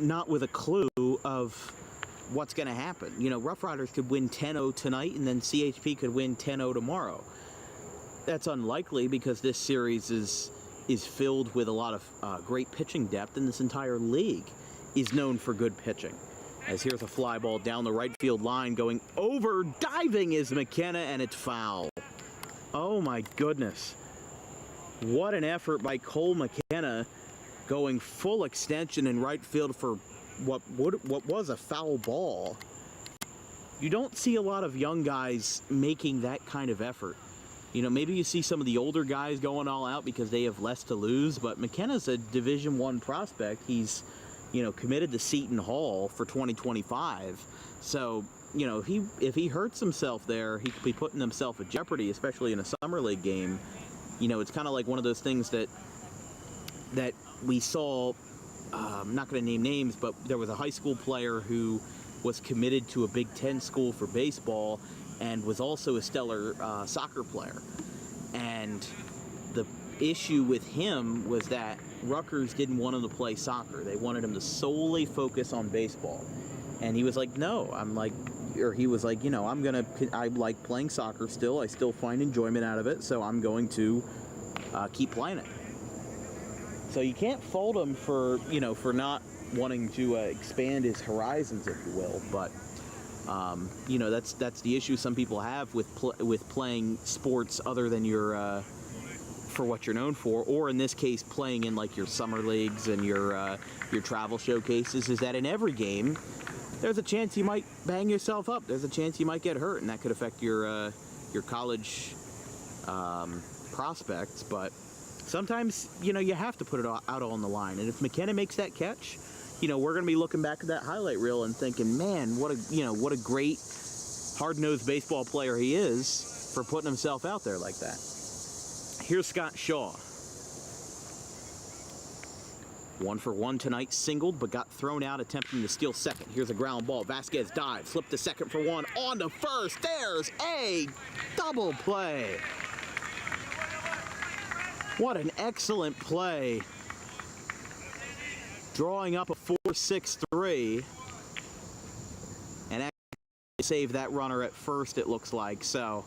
not with a clue of what's going to happen. You know, Roughriders could win 10-0 tonight, and then CHP could win 10-0 tomorrow. That's unlikely because this series is filled with a lot of great pitching depth, and this entire league is known for good pitching. As here's a fly ball down the right field line, going over, diving is McKenna, and it's foul. Oh my goodness. What an effort by Cole McKenna, going full extension in right field for what was a foul ball. You don't see a lot of young guys making that kind of effort. You know, maybe you see some of the older guys going all out because they have less to lose, but McKenna's a Division I prospect. He's, you know, committed to Seton Hall for 2025. So, you know, if he hurts himself there, he could be putting himself at jeopardy, especially in a summer league game. You know, it's kind of like one of those things that we saw. I'm not going to name names, but there was a high school player who was committed to a Big Ten school for baseball and was also a stellar soccer player. And the issue with him was that Rutgers didn't want him to play soccer. They wanted him to solely focus on baseball. And he was like, no, he was like, you know, I like playing soccer still. I still find enjoyment out of it, so I'm going to keep playing it. So you can't fault him for not wanting to expand his horizons, if you will. But That's the issue some people have with playing sports other than your for what you're known for, or in this case, playing in like your summer leagues and your travel showcases, is that in every game, there's a chance you might bang yourself up. There's a chance you might get hurt, and that could affect your college prospects. But sometimes, you have to put it out on the line. And if McKenna makes that catch, we're going to be looking back at that highlight reel and thinking, man, what a great hard-nosed baseball player he is for putting himself out there like that. Here's Scott Shaw. 1 for 1 tonight, singled, but got thrown out attempting to steal second. Here's a ground ball. Vasquez dives, flipped to second for 1, on to first. There's a double play. What an excellent play. Drawing up a 4-6-3. And actually save that runner at first, it looks like. So,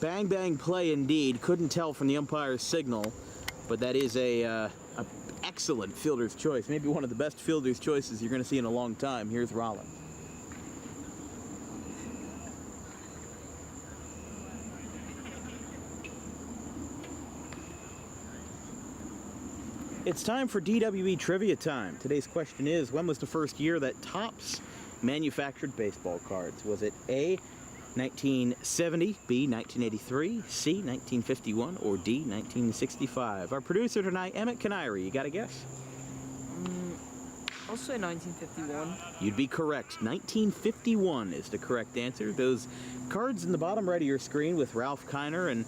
bang, bang play indeed. Couldn't tell from the umpire's signal, but that is a excellent fielder's choice. Maybe one of the best fielder's choices you're going to see in a long time. Here's Rollins. It's time for DWE Trivia Time. Today's question is, when was the first year that Topps manufactured baseball cards? Was it A, 1970, B, 1983, C, 1951, or D, 1965? Our producer tonight, Emmett Canary, you got a guess? I'll say 1951. You'd be correct. 1951 is the correct answer. Those cards in the bottom right of your screen with Ralph Kiner and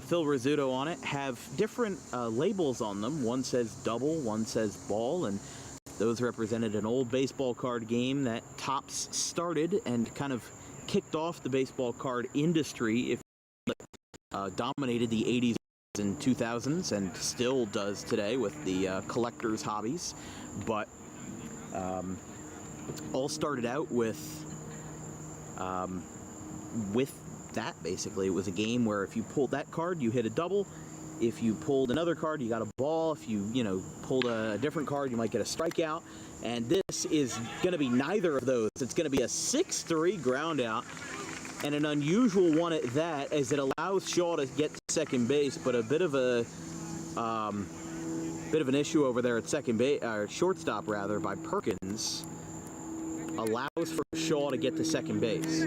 Phil Rizzuto on it have different labels on them. One says double, one says ball, and those represented an old baseball card game that Topps started and kind of kicked off the baseball card industry, if dominated the 80s and 2000s and still does today with the collector's hobbies. But all started out with that, basically. It was a game where if you pulled that card, you hit a double. If you pulled another card, you got a ball. If you pulled a different card, you might get a strikeout. And this is going to be neither of those. It's going to be a 6-3 ground out, and an unusual one at that, as it allows Shaw to get to second base, but a bit of an issue over there at second base, or shortstop rather, by Perkins, allows for Shaw to get to second base.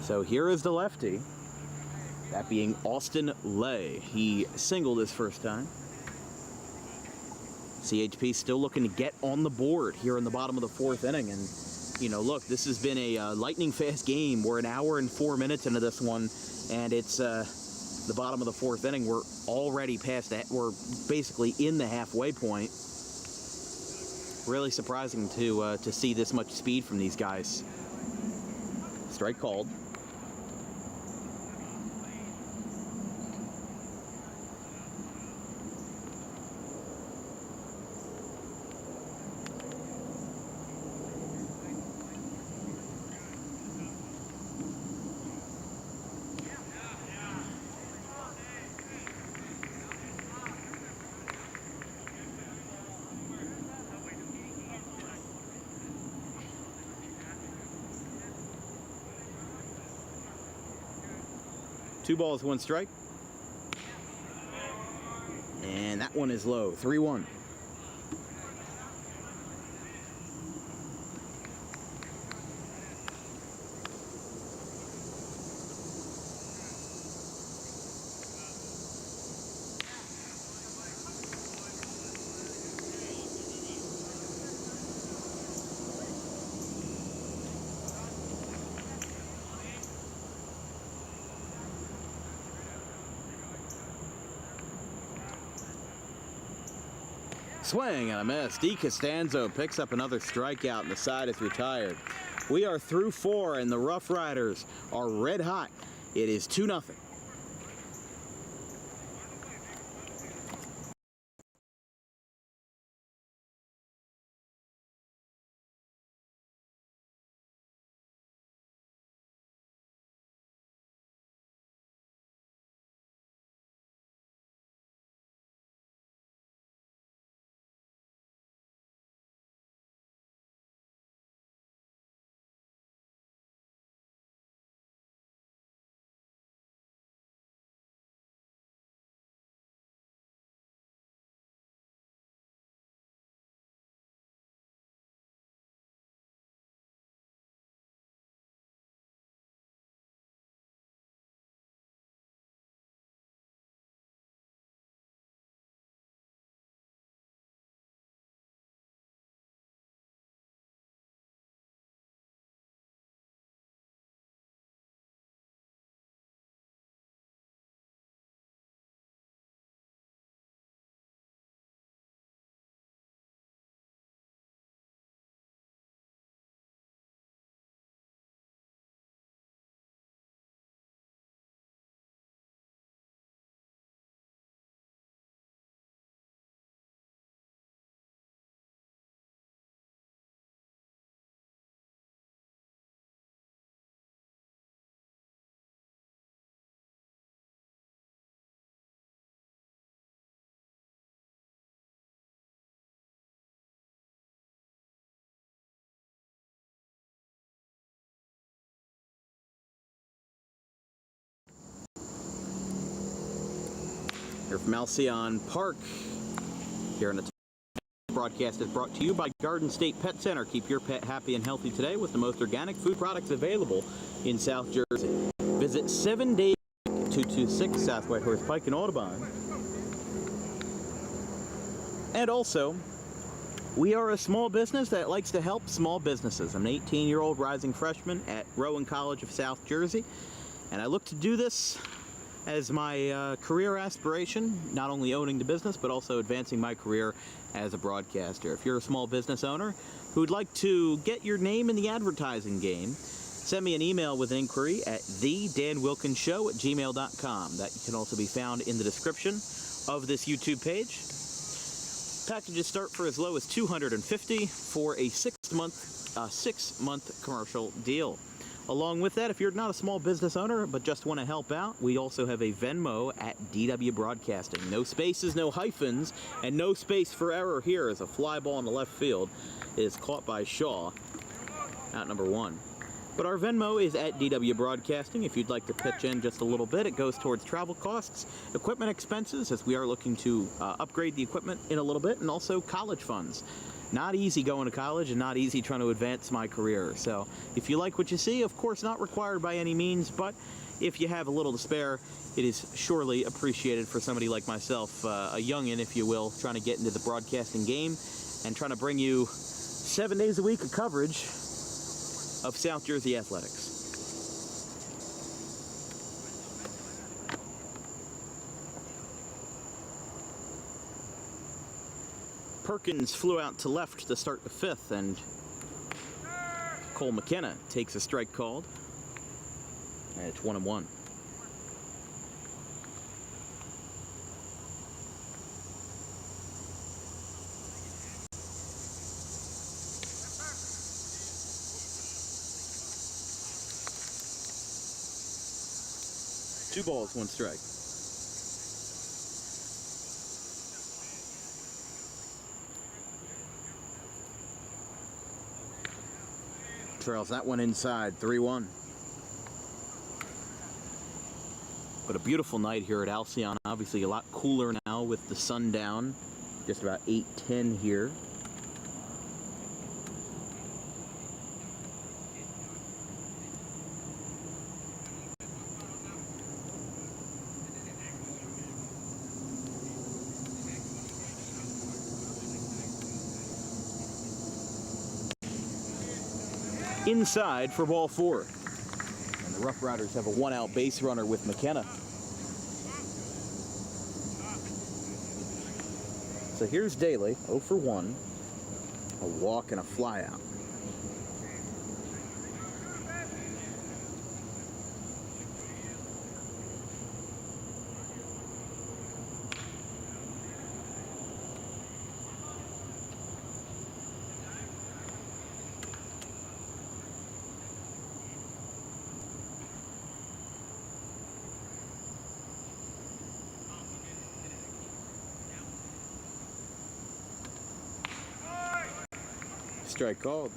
So here is the lefty, that being Austin Lay. He singled his first time. CHP still looking to get on the board here in the bottom of the fourth inning. And, look, this has been a lightning fast game. We're an hour and 4 minutes into this one, and it's the bottom of the fourth inning. We're already past that. We're basically in the halfway point. Really surprising to see this much speed from these guys. Strike called. Two balls, one strike. And that one is low, 3-1. Swing and a miss. D. Costanzo picks up another strikeout, and the side is retired. We are through 4, and the Roughriders are red hot. It is 2-0. Here from Alcyon Park, here in the broadcast is brought to you by Garden State Pet Center. Keep your pet happy and healthy today with the most organic food products available in South Jersey. Visit 7 Days 226 South White Horse Pike in Audubon. And also, we are a small business that likes to help small businesses. I'm an 18-year-old rising freshman at Rowan College of South Jersey, and I look to do this as my career aspiration, not only owning the business, but also advancing my career as a broadcaster. If you're a small business owner who'd like to get your name in the advertising game, send me an email with an inquiry at thedanwilkinsshow@gmail.com. That can also be found in the description of this YouTube page. Packages start for as low as $250 for a six-month commercial deal. Along with that, if you're not a small business owner but just want to help out, we also have a Venmo at DW Broadcasting. No spaces, no hyphens, and no space for error here as a fly ball in the left field is caught by Shaw, out number 1. But our Venmo is at DW Broadcasting. If you'd like to pitch in just a little bit, it goes towards travel costs, equipment expenses, as we are looking to upgrade the equipment in a little bit, and also college funds. Not easy going to college and not easy trying to advance my career. So if you like what you see, of course not required by any means, but if you have a little to spare, it is surely appreciated for somebody like myself, a youngin', if you will, trying to get into the broadcasting game and trying to bring you 7 days a week of coverage of South Jersey athletics. Perkins flew out to left to start the 5th, and Cole McKenna takes a strike called, and it's 1-1. Two balls, one strike. Trails that one inside, 3-1. But a beautiful night here at Alcyon. Obviously a lot cooler now with the sun down. Just about 8:10 here. Inside for ball 4. And the Roughriders have a 1-out base runner with McKenna. So here's Daly, 0 for 1. A walk and a fly out. Strike called.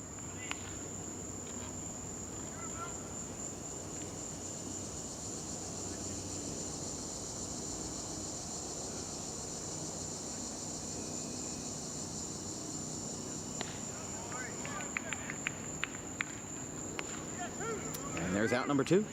And there's out number 2.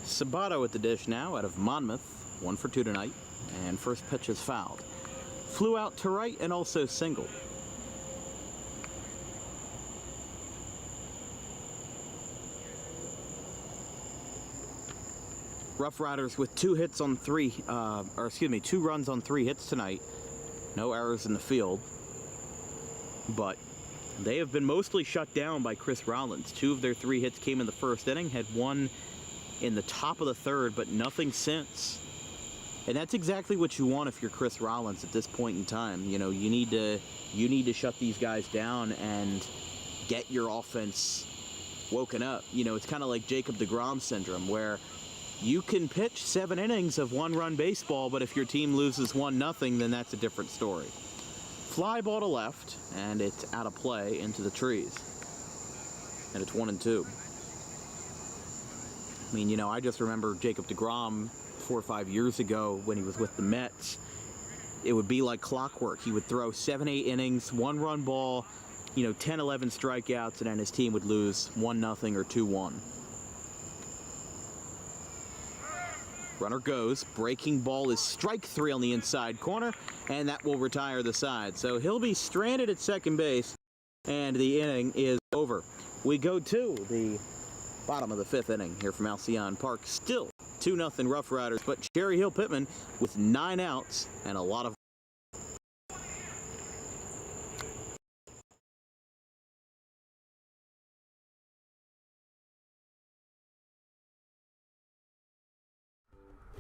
Sabato at the dish now out of Monmouth, 1 for 2 tonight, and first pitch is fouled. Flew out to right and also singled. Roughriders with 2 runs on 3 hits tonight. No errors in the field, but they have been mostly shut down by Chris Rollins. 2 of their 3 hits came in the first inning, had 1 in the top of the 3rd, but nothing since. And that's exactly what you want if you're Chris Rollins at this point in time. You know, you need to shut these guys down and get your offense woken up. You know, it's kind of like Jacob deGrom syndrome, where you can pitch 7 innings of 1-run baseball, but if your team loses 1-0, then that's a different story. Fly ball to left, and it's out of play into the trees. And it's 1-2. I mean, you know, I just remember Jacob deGrom 4 or 5 years ago when he was with the Mets. It would be like clockwork. He would throw 7-8 innings, 1-run ball, you know, 10-11 strikeouts, and then his team would lose 1-0 or 2-1. Runner goes. Breaking ball is strike 3 on the inside corner, and that will retire the side. So he'll be stranded at second base, and the inning is over. We go to the bottom of the 5th inning here from Alcyon Park. Still 2-0 Roughriders, but Hill Pitman with 9 outs and a lot of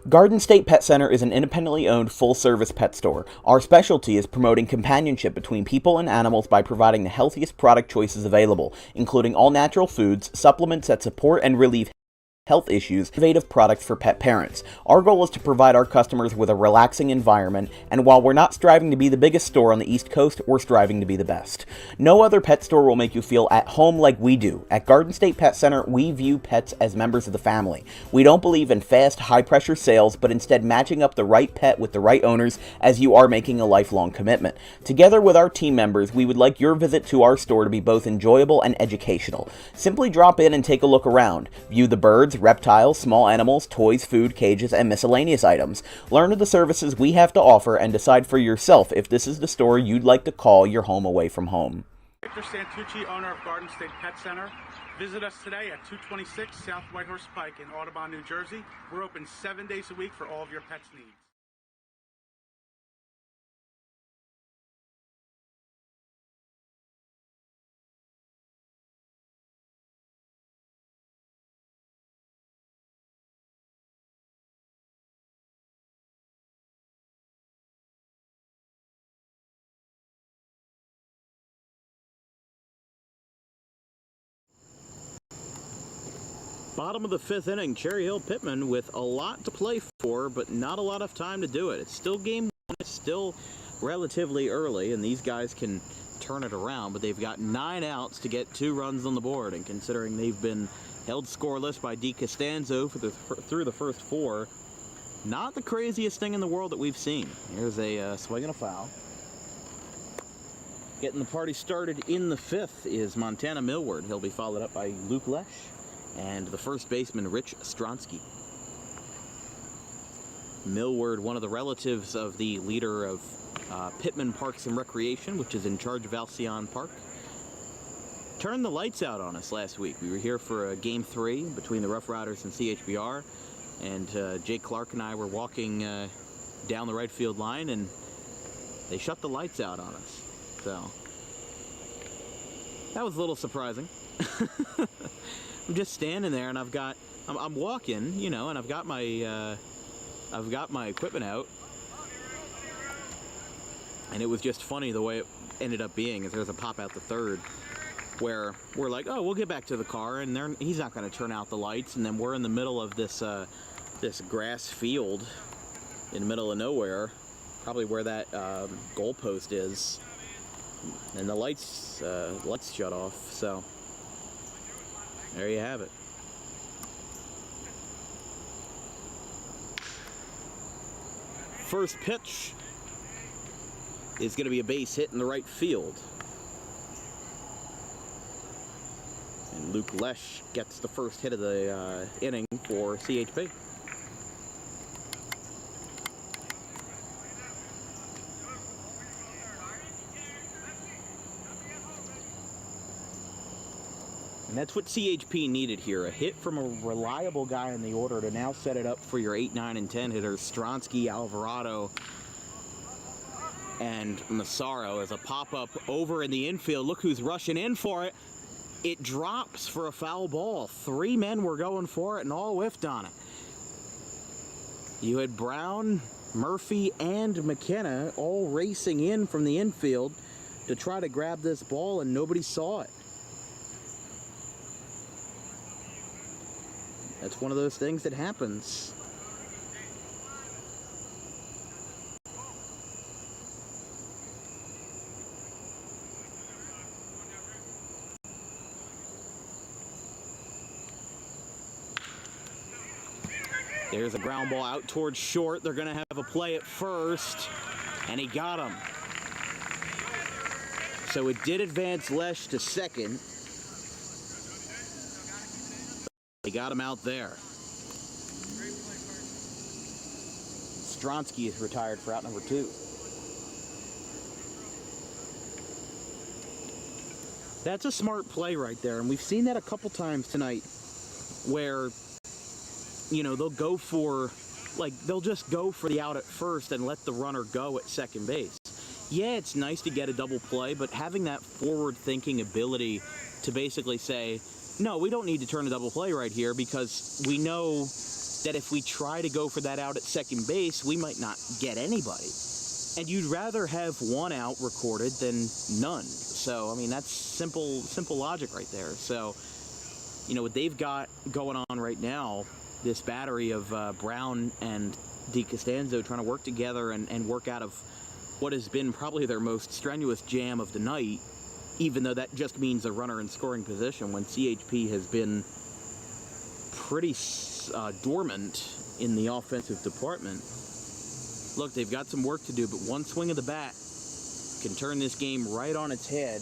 Garden State Pet Center is an independently owned full-service pet store. Our specialty is promoting companionship between people and animals by providing the healthiest product choices available, including all-natural foods, supplements that support and relieve health issues, innovative products for pet parents. Our goal is to provide our customers with a relaxing environment, and while we're not striving to be the biggest store on the East Coast, we're striving to be the best. No other pet store will make you feel at home like we do. At Garden State Pet Center, we view pets as members of the family. We don't believe in fast, high-pressure sales, but instead matching up the right pet with the right owners, as you are making a lifelong commitment. Together with our team members, we would like your visit to our store to be both enjoyable and educational. Simply drop in and take a look around. View the birds, reptiles, small animals, toys, food, cages, and miscellaneous items. Learn of the services we have to offer and decide for yourself if this is the store you'd like to call your home away from home. Victor Santucci, owner of Garden State Pet Center. Visit us today at 226 South Whitehorse Pike in Audubon, New Jersey. We're open 7 days a week for all of your pets' needs. Bottom of the 5th inning, Hill Pitman with a lot to play for, but not a lot of time to do it. It's still game 1, it's still relatively early, and these guys can turn it around, but they've got 9 outs to get 2 runs on the board, and considering they've been held scoreless by D. Costanzo through the first 4, not the craziest thing in the world that we've seen. Here's a swing and a foul. Getting the party started in the 5th is Montana Millward. He'll be followed up by Luke Lesh and the first baseman, Rich Stronsky. Millward, one of the relatives of the leader of Pitman Parks and Recreation, which is in charge of Alcyon Park, turned the lights out on us last week. We were here for Game 3 between the Roughriders and CHBR, and Jake Clark and I were walking down the right field line, and they shut the lights out on us. So that was a little surprising. I'm just standing there, and I'm walking, you know, and I've got my equipment out, and it was just funny the way it ended up being. Is there's a pop out the 3rd, where we're like, oh, we'll get back to the car, and he's not going to turn out the lights, and then we're in the middle of this grass field in the middle of nowhere, probably where that goalpost is, and the lights shut off. So there you have it. First pitch is going to be a base hit in the right field. And Luke Lesh gets the first hit of the inning for CHP. And that's what CHP needed here, a hit from a reliable guy in the order to now set it up for your 8, 9, and 10 hitters, Stronsky, Alvarado, and Massaro as a pop-up over in the infield. Look who's rushing in for it. It drops for a foul ball. 3 men were going for it and all whiffed on it. You had Brown, Murphy, and McKenna all racing in from the infield to try to grab this ball, and nobody saw it. That's one of those things that happens. There's a ground ball out towards short. They're going to have a play at first, and he got him. So it did advance Lesh to second. They got him out there. Stronsky is retired for out number 2. That's a smart play right there, and we've seen that a couple times tonight where, you know, they'll go for, like, they'll just go for the out at first and let the runner go at second base. Yeah, it's nice to get a double play, but having that forward-thinking ability to basically say, no, we don't need to turn a double play right here because we know that if we try to go for that out at second base, we might not get anybody. And you'd rather have one out recorded than none. So, I mean, that's simple logic right there. So, you know, what they've got going on right now, this battery of Brown and DiCostanzo trying to work together and work out of what has been probably their most strenuous jam of the night, even though that just means a runner in scoring position when CHP has been pretty dormant in the offensive department. Look, they've got some work to do, but one swing of the bat can turn this game right on its head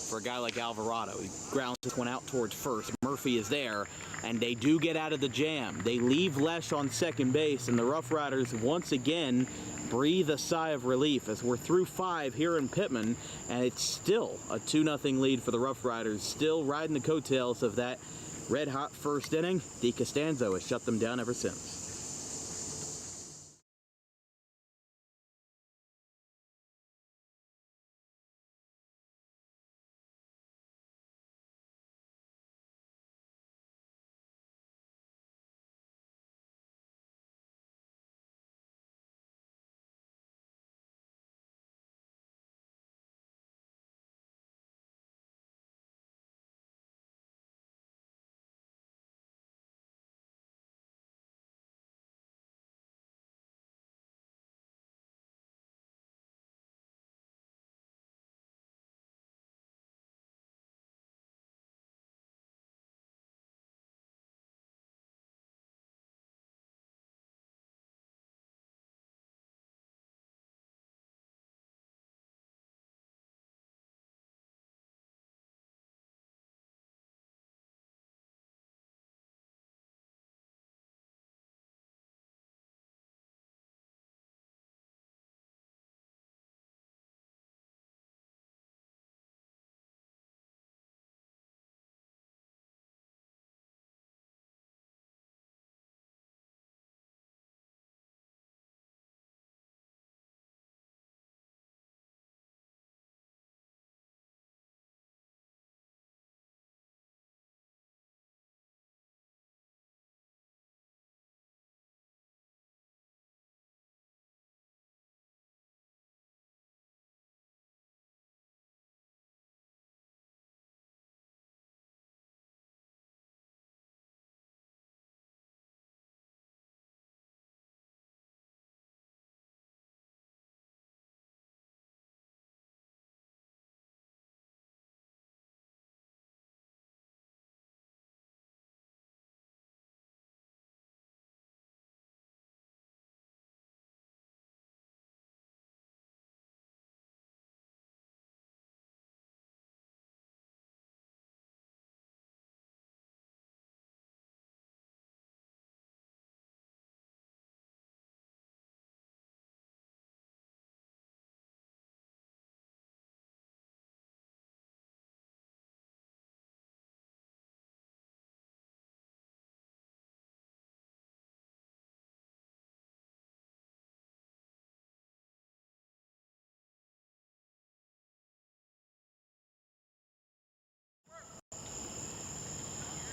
for a guy like Alvarado. He grounds this one out towards first. Murphy is there, and they do get out of the jam. They leave Lesh on second base, and the Roughriders once again breathe a sigh of relief as we're through 5 here in Pitman, and it's still a 2-0 lead for the Roughriders, still riding the coattails of that red-hot first inning. DiCostanzo has shut them down ever since.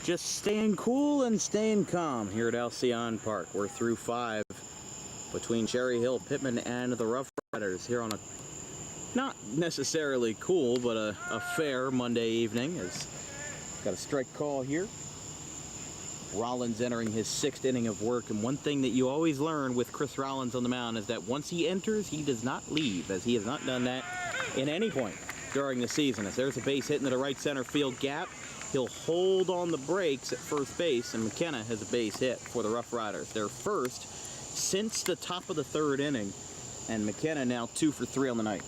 Just staying cool and staying calm here at Alcyon Park. We're through 5 between Cherry Hill Pitman and the Roughriders here on a not necessarily cool, but a fair Monday evening. Got a strike call here. Rollins entering his 6th inning of work, and one thing that you always learn with Chris Rollins on the mound is that once he enters, he does not leave, as he has not done that in any point during the season. As there's a base hit into the right center field gap, he'll hold on the brakes at first base, and McKenna has a base hit for the Roughriders. Their first since the top of the 3rd inning, and McKenna now 2 for 3 on the night.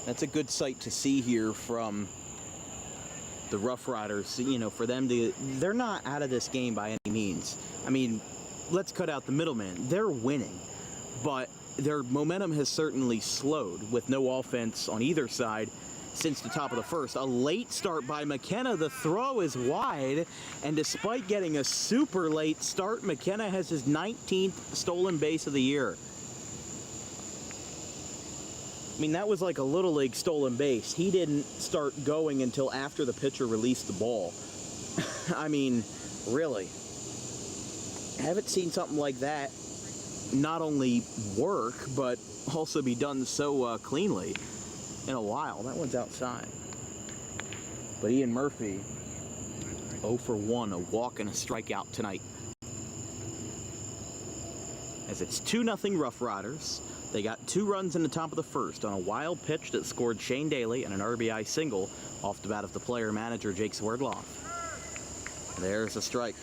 That's a good sight to see here from the Roughriders. You know, for them to, they're not out of this game by any means. I mean, let's cut out the middleman. They're winning, but their momentum has certainly slowed with no offense on either side since the top of the 1st. A late start by McKenna. The throw is wide, and despite getting a super late start, McKenna has his 19th stolen base of the year. I mean, that was like a Little League stolen base. He didn't start going until after the pitcher released the ball. I mean, really. I haven't seen something like that not only work, but also be done so cleanly in a while. That one's outside. But Ian Murphy, 0 for 1, a walk and a strikeout tonight. As it's 2-0 Roughriders. They got 2 runs in the top of the 1st on a wild pitch that scored Shane Daly and an RBI single off the bat of the player-manager Jake Swerdloff. There's a strike.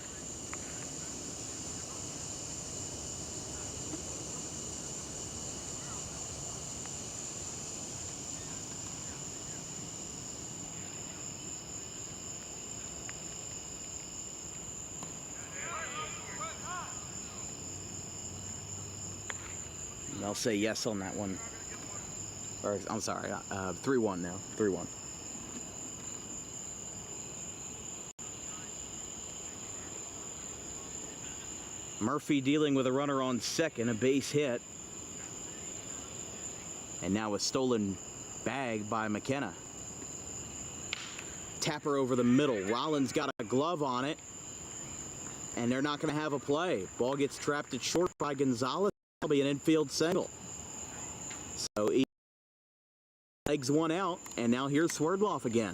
I'll say yes on that one. Or, I'm sorry, 3-1 now. 3-1. Murphy dealing with a runner on second, a base hit. And now a stolen bag by McKenna. Tapper over the middle. Rollins got a glove on it. And they're not going to have a play. Ball gets trapped at short by Gonzalez. That'll be an infield single. So he legs one out, and now here's Swerdloff again.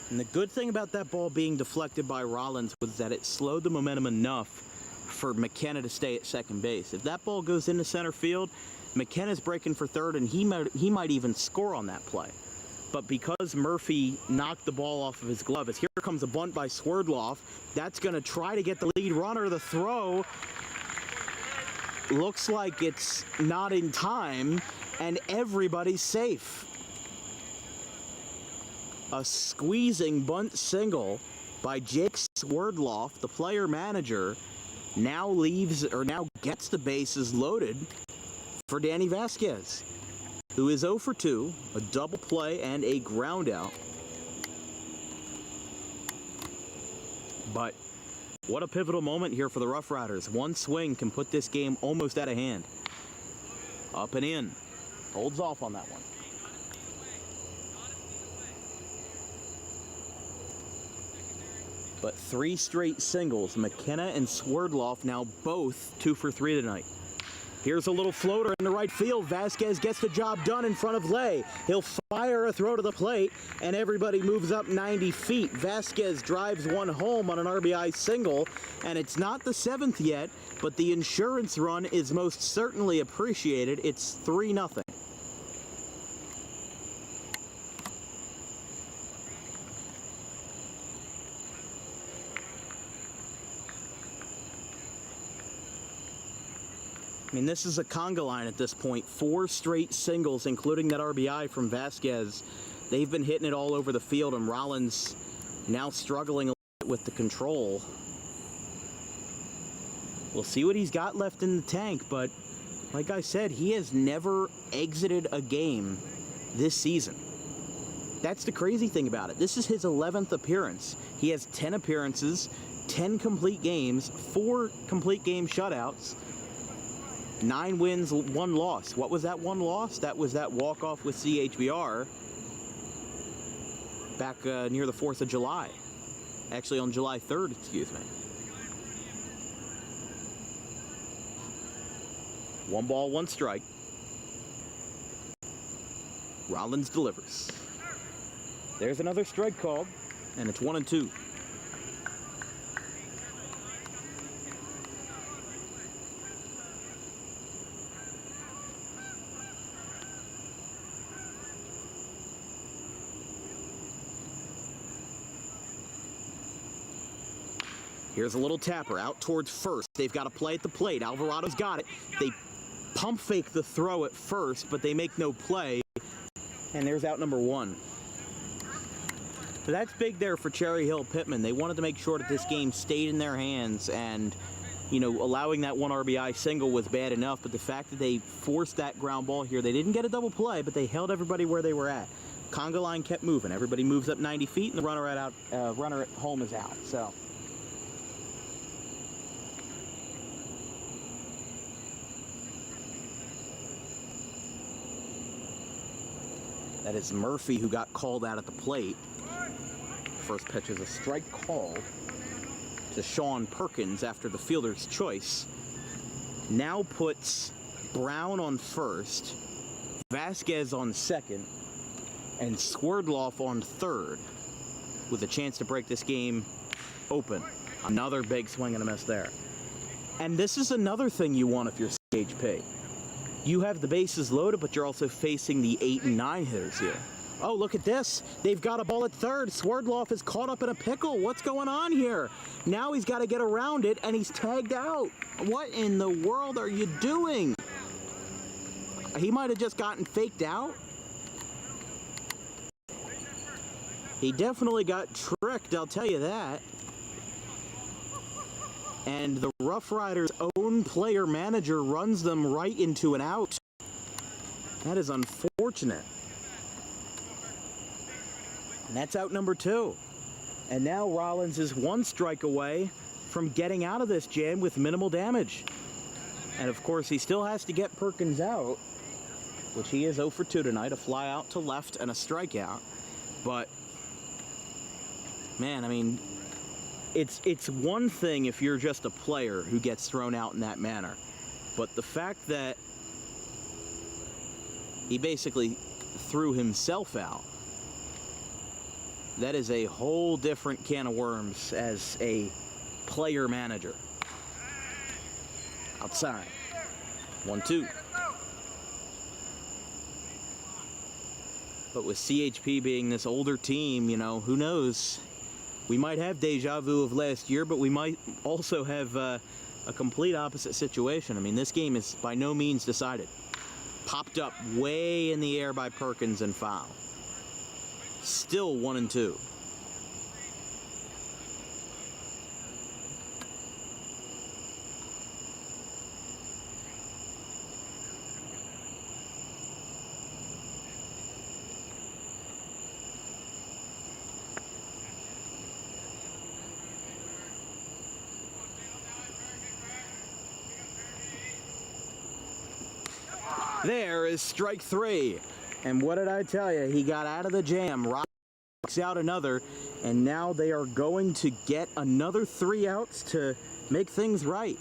And the good thing about that ball being deflected by Rollins was that it slowed the momentum enough for McKenna to stay at second base. If that ball goes into center field, McKenna's breaking for third, and he might even score on that play. But because Murphy knocked the ball off of his glove, as here comes a bunt by Swerdloff, that's going to try to get the lead runner. The throw looks like it's not in time, and everybody's safe. A squeezing bunt single by Jake Swerdloff, the player manager, now gets the bases loaded for Danny Vasquez, who is 0 for 2, a double play and a ground out. But what a pivotal moment here for the Roughriders. One swing can put this game almost out of hand. Up and in. Holds off on that one. But 3 straight singles. McKenna and Swerdloff now both 2 for 3 tonight. Here's a little floater in the right field. Vasquez gets the job done in front of Lay. He'll fire a throw to the plate, and everybody moves up 90 feet. Vasquez drives one home on an RBI single, and it's not the 7th yet, but the insurance run is most certainly appreciated. It's 3-0. I mean, this is a conga line at this point. 4 straight singles, including that RBI from Vasquez. They've been hitting it all over the field, and Rollins now struggling a little bit with the control. We'll see what he's got left in the tank, but like I said, he has never exited a game this season. That's the crazy thing about it. This is his 11th appearance. He has 10 appearances, 10 complete games, 4 complete game shutouts, 9 wins, 1 loss. What was that 1 loss? That was that walk-off with CHBR back near the 4th of July. Actually, on July 3rd, excuse me. 1 ball, 1 strike. Rollins delivers. There's another strike called, and it's 1-2. Here's a little tapper out towards first. They've got to play at the plate. Alvarado's got it. They pump fake the throw at first, but they make no play. And there's out number 1. So that's big there for Cherry Hill Pitman. They wanted to make sure that this game stayed in their hands, and, you know, allowing that 1 RBI single was bad enough, but the fact that they forced that ground ball here, they didn't get a double play, but they held everybody where they were at. Conga line kept moving. Everybody moves up 90 feet, and the runner at home is out. So that is Murphy who got called out at the plate. First pitch is a strike called to Sean Perkins after the fielder's choice. Now puts Brown on first, Vasquez on second, and Swerdloff on third, with a chance to break this game open. Another big swing and a miss there. And this is another thing you want if you're CHP. You have the bases loaded, but you're also facing the 8 and 9 hitters here. Oh, look at this. They've got a ball at third. Swerdloff is caught up in a pickle. What's going on here? Now he's got to get around it, and he's tagged out. What in the world are you doing? He might have just gotten faked out. He definitely got tricked, I'll tell you that. And the Roughriders' own player manager runs them right into an out. That is unfortunate. And that's out number 2. And now Rollins is 1 strike away from getting out of this jam with minimal damage. And of course, he still has to get Perkins out, which he is 0 for 2 tonight, a fly out to left and a strikeout. But, man, I mean, it's one thing if you're just a player who gets thrown out in that manner. But the fact that he basically threw himself out, that is a whole different can of worms as a player manager. Outside. 1-2. But with CHP being this older team, you know, who knows? We might have deja vu of last year, but we might also have a complete opposite situation. I mean, this game is by no means decided. Popped up way in the air by Perkins and foul. Still 1-2. There is strike 3. And what did I tell you? He got out of the jam. Rocks out another. And now they are going to get another 3 outs to make things right,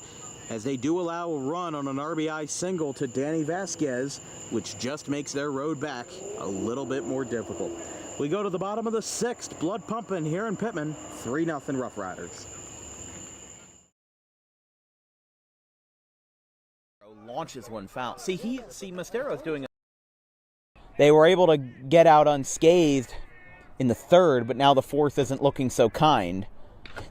as they do allow a run on an RBI single to Danny Vasquez, which just makes their road back a little bit more difficult. We go to the bottom of the 6th. Blood pumping here in Pitman. 3-0 Roughriders. Launches one foul. See, Mostero's doing. They were able to get out unscathed in the 3rd, but now the 4th isn't looking so kind.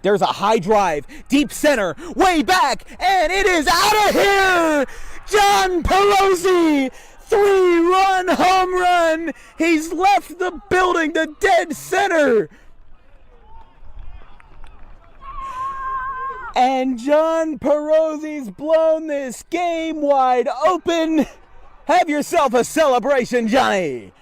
There's a high drive, deep center, way back, and it is out of here! John Pelosi, 3-run home run! He's left the building to dead center! And John Perosi's blown this game wide open. Have yourself a celebration, Johnny.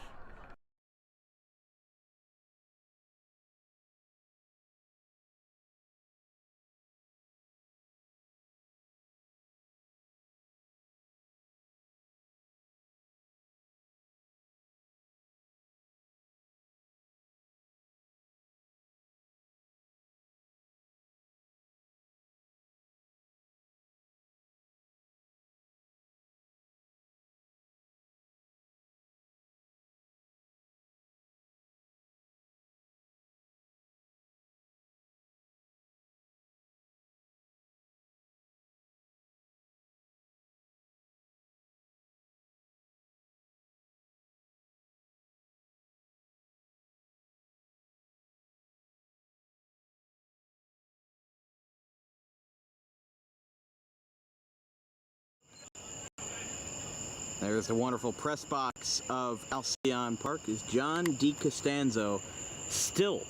There's the wonderful press box of Alcyon Park as John DeCostanzo still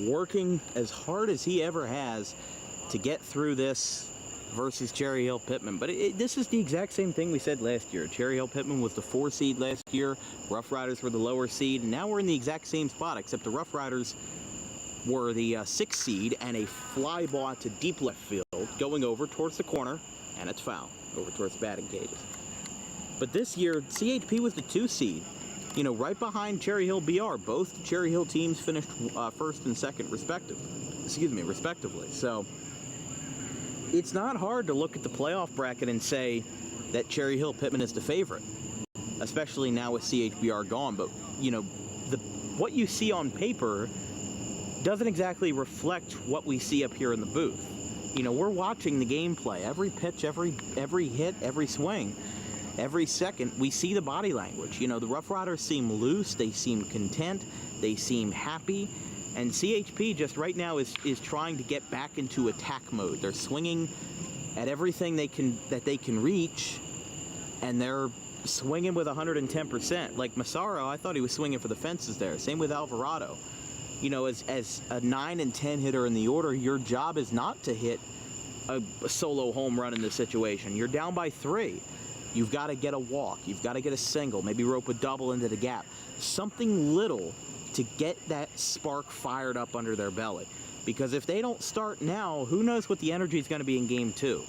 working as hard as he ever has to get through this versus Cherry Hill Pitman. But this is the exact same thing we said last year. Cherry Hill Pitman was the 4 seed last year. Roughriders were the lower seed. And now we're in the exact same spot, except the Roughriders were the 6 seed and a fly ball to deep left field going over towards the corner, and it's foul over towards the batting cages. But this year, CHP was the 2 seed, you know, right behind Cherry Hill BR. Both Cherry Hill teams finished first and second respectively. So it's not hard to look at the playoff bracket and say that Cherry Hill Pitman is the favorite, especially now with CHBR gone. But, you know, what you see on paper doesn't exactly reflect what we see up here in the booth. You know, we're watching the gameplay. Every pitch, every hit, every swing, every second, we see the body language. You know, the Roughriders seem loose, they seem content, they seem happy, and CHP just right now is trying to get back into attack mode. They're swinging at everything that they can reach, and they're swinging with 110%. Like Massaro, I thought he was swinging for the fences there. Same with Alvarado. You know, as a 9 and 10 hitter in the order, your job is not to hit a solo home run in this situation. You're down by 3. You've got to get a walk. You've got to get a single, maybe rope a double into the gap. Something little to get that spark fired up under their belly. Because if they don't start now, who knows what the energy is going to be in Game 2.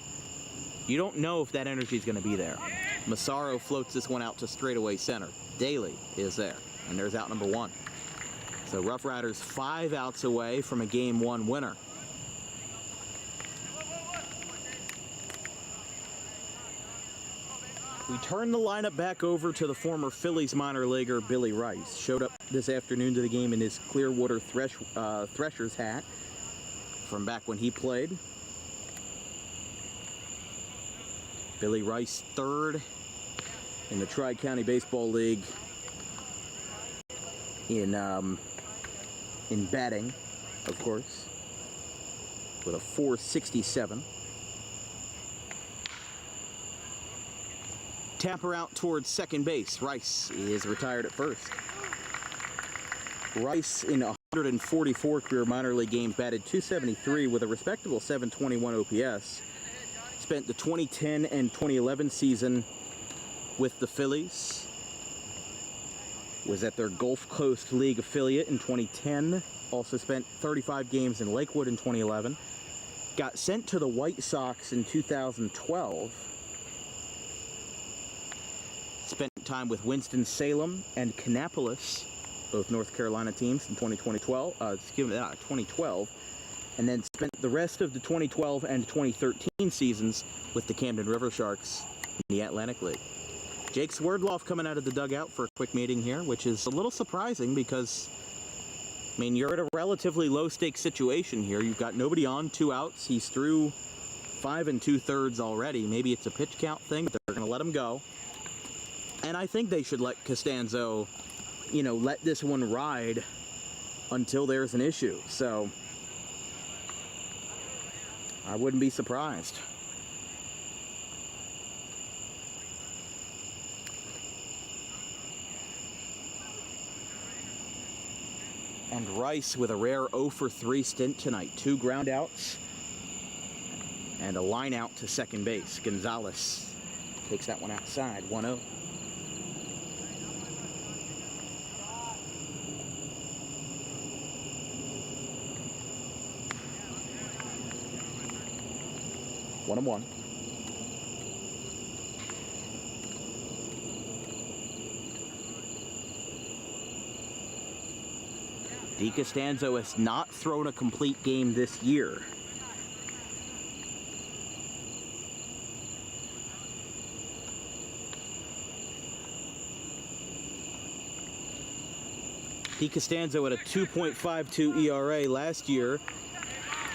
You don't know if that energy is going to be there. Massaro floats this one out to straightaway center. Daly is there, and there's out number 1. So Roughriders 5 outs away from a Game 1 winner. We turn the lineup back over to the former Phillies minor leaguer Billy Rice. Showed up this afternoon to the game in his Clearwater Threshers hat from back when he played. Billy Rice, 3rd in the Tri-County Baseball League in batting, of course, with a .467. Tapper out towards second base. Rice is retired at first. Rice, in 144 career minor league games, batted .273 with a respectable .721 OPS. Spent the 2010 and 2011 season with the Phillies. Was at their Gulf Coast League affiliate in 2010. Also spent 35 games in Lakewood in 2011. Got sent to the White Sox in 2012. Spent time with Winston-Salem and Kannapolis, both North Carolina teams, in 2012. And then spent the rest of the 2012 and 2013 seasons with the Camden River Sharks in the Atlantic League. Jake Swerdloff coming out of the dugout for a quick meeting here, which is a little surprising because, I mean, you're at a relatively low-stakes situation here. You've got nobody on, 2 outs. He's through 5 2/3 already. Maybe it's a pitch count thing, but they're going to let him go. And I think they should let Costanzo, you know, let this one ride until there's an issue. So I wouldn't be surprised. And Rice with a rare 0 for 3 stint tonight. 2 ground outs and a line out to second base. Gonzalez takes that one outside, 1-0. One and one. DeCostanzo has not thrown a complete game this year. DeCostanzo at a 2.52 ERA last year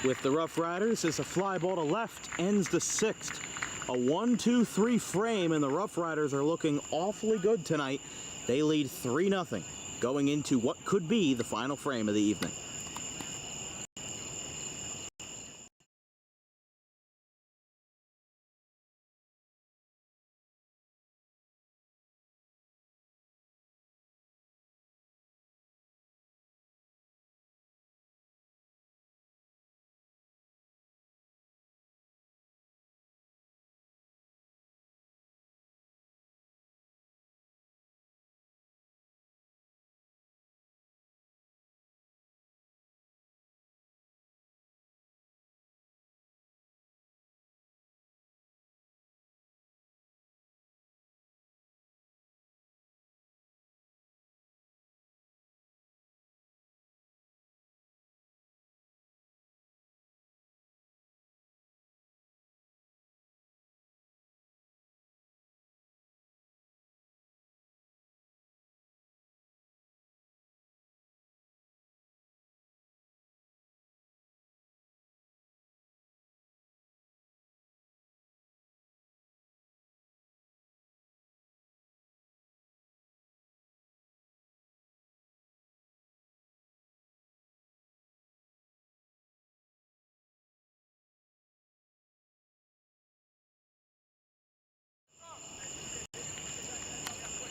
with the Roughriders as a fly ball to left ends the 6th. A 1-2-3 frame, and the Roughriders are looking awfully good tonight. They lead 3-0 going into what could be the final frame of the evening.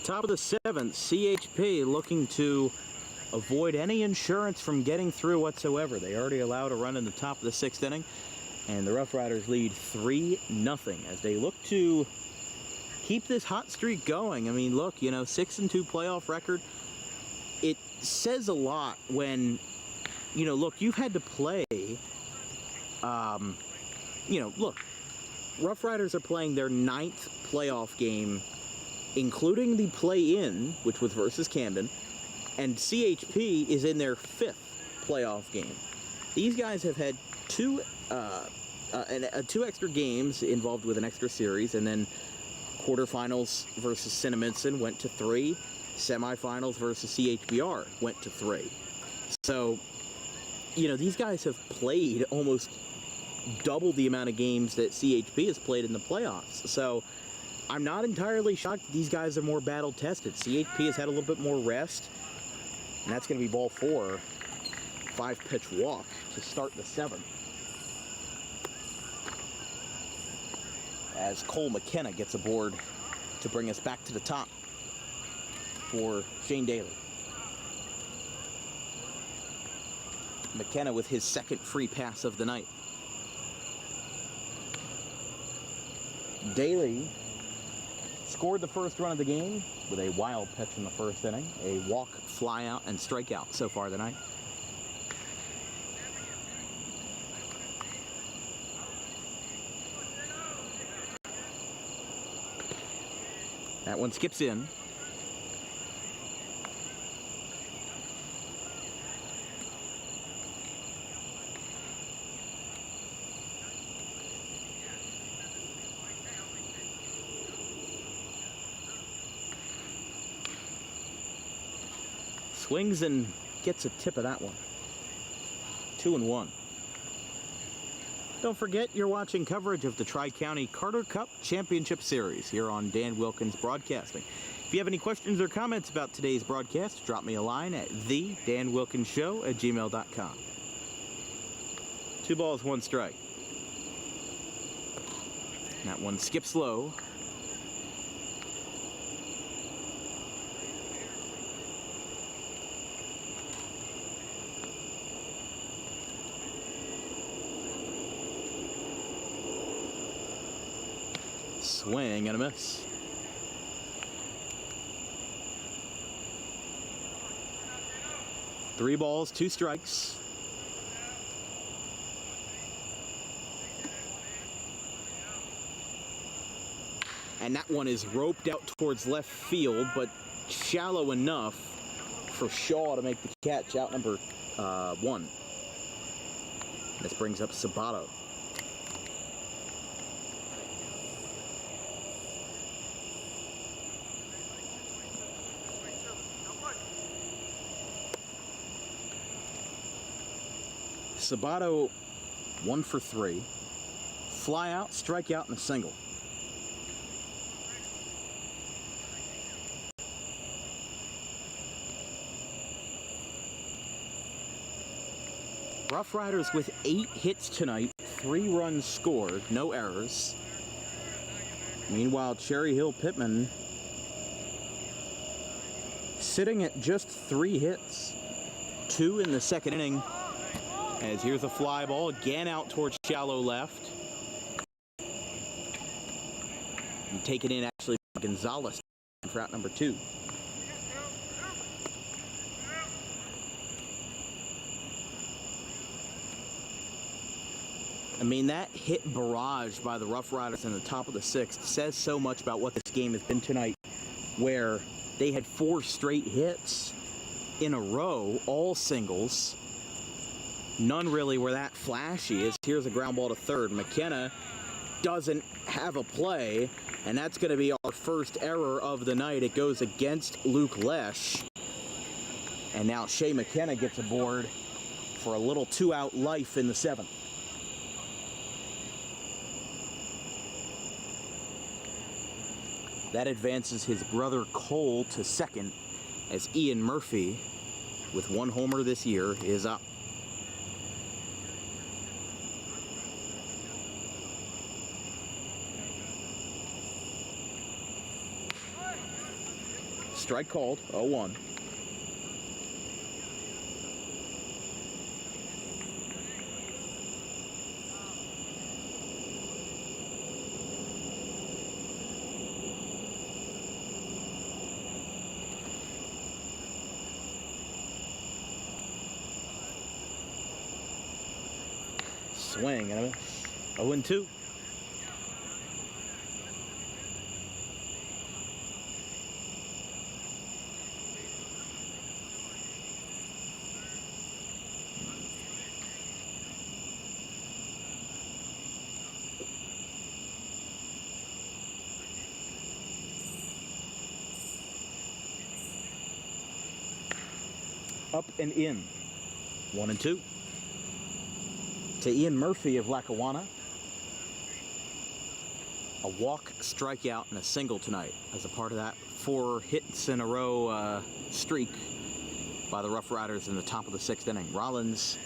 Top of the 7th, CHP looking to avoid any insurance from getting through whatsoever. They already allowed a run in the top of the 6th inning, and the Roughriders lead 3-0 as they look to keep this hot streak going. I mean, look, 6-2 playoff record. It says a lot when, look, you've had to play, look, Roughriders are playing their 9th playoff game, including the play-in, which was versus Camden, and CHP is in their 5th playoff game. These guys have had two extra games involved with an extra series, and then quarterfinals versus Cinnaminson went to 3. Semifinals versus CHBR went to 3. So, these guys have played almost double the amount of games that CHP has played in the playoffs. So, I'm not entirely shocked these guys are more battle-tested. CHP has had a little bit more rest, and that's going to be ball 4. 5-pitch walk to start the 7th. As Cole McKenna gets aboard to bring us back to the top for Shane Daly. McKenna with his 2nd free pass of the night. Daly scored the first run of the game with a wild pitch in the 1st inning, a walk, fly out, and strikeout so far tonight. That one skips in. Swings and gets a tip of that one. 2-1. Don't forget, you're watching coverage of the Tri-County Carter Cup Championship Series here on Dan Wilkins Broadcasting. If you have any questions or comments about today's broadcast, drop me a line at thedanwilkinsshow@gmail.com. 2 balls, 1 strike. That one skips low. Swing and a miss. Three balls, 2 strikes. And that one is roped out towards left field, but shallow enough for Shaw to make the catch out number 1. This brings up Sabato. Sabato 1 for 3. Fly out, strike out, and a single. Roughriders with 8 hits tonight, 3 runs scored, no errors. Meanwhile, Hill Pitman sitting at just 3 hits. 2 in the 2nd inning. As here's a fly ball, again out towards shallow left. And taken in actually by Gonzalez for out number 2. I mean, that hit barrage by the Roughriders in the top of the 6th says so much about what this game has been tonight, where they had 4 straight hits in a row, all singles. None really were that flashy. As here's a ground ball to third. McKenna doesn't have a play, and that's going to be our first error of the night. It goes against Luke Lesh. And now Shea McKenna gets aboard for a little 2-out life in the 7th. That advances his brother Cole to 2nd, as Ian Murphy, with 1 homer this year, is up. Strike called, 0-1. Swing and a miss. 0-2. Up and in. 1-2. To Ian Murphy of Lackawanna. A walk, strikeout, and a single tonight as a part of that 4 hits in a row streak by the Roughriders in the top of the 6th inning. Rollins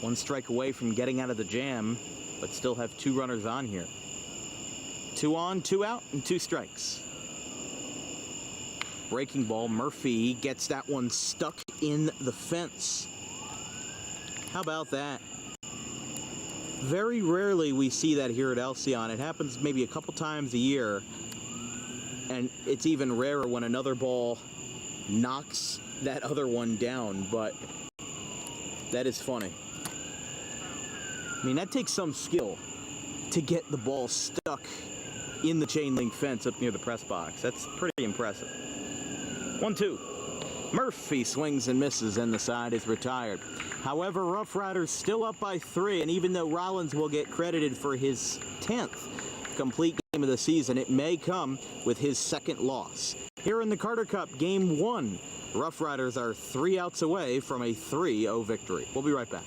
1 strike away from getting out of the jam, but still have 2 runners on here. 2 on, 2 out, and 2 strikes. Breaking ball, Murphy gets that one stuck in the fence. How about that? Very rarely we see that here at Alcyon. It happens maybe a couple times a year, and it's even rarer when another ball knocks that other one down, but that is funny. I mean, that takes some skill to get the ball stuck in the chain link fence up near the press box. That's pretty impressive. 1-2. Murphy swings and misses, and the side is retired. However, Roughriders still up by 3, and even though Rollins will get credited for his 10th complete game of the season, it may come with his 2nd loss. Here in the Carter Cup, Game 1, Roughriders are 3 outs away from a 3-0 victory. We'll be right back.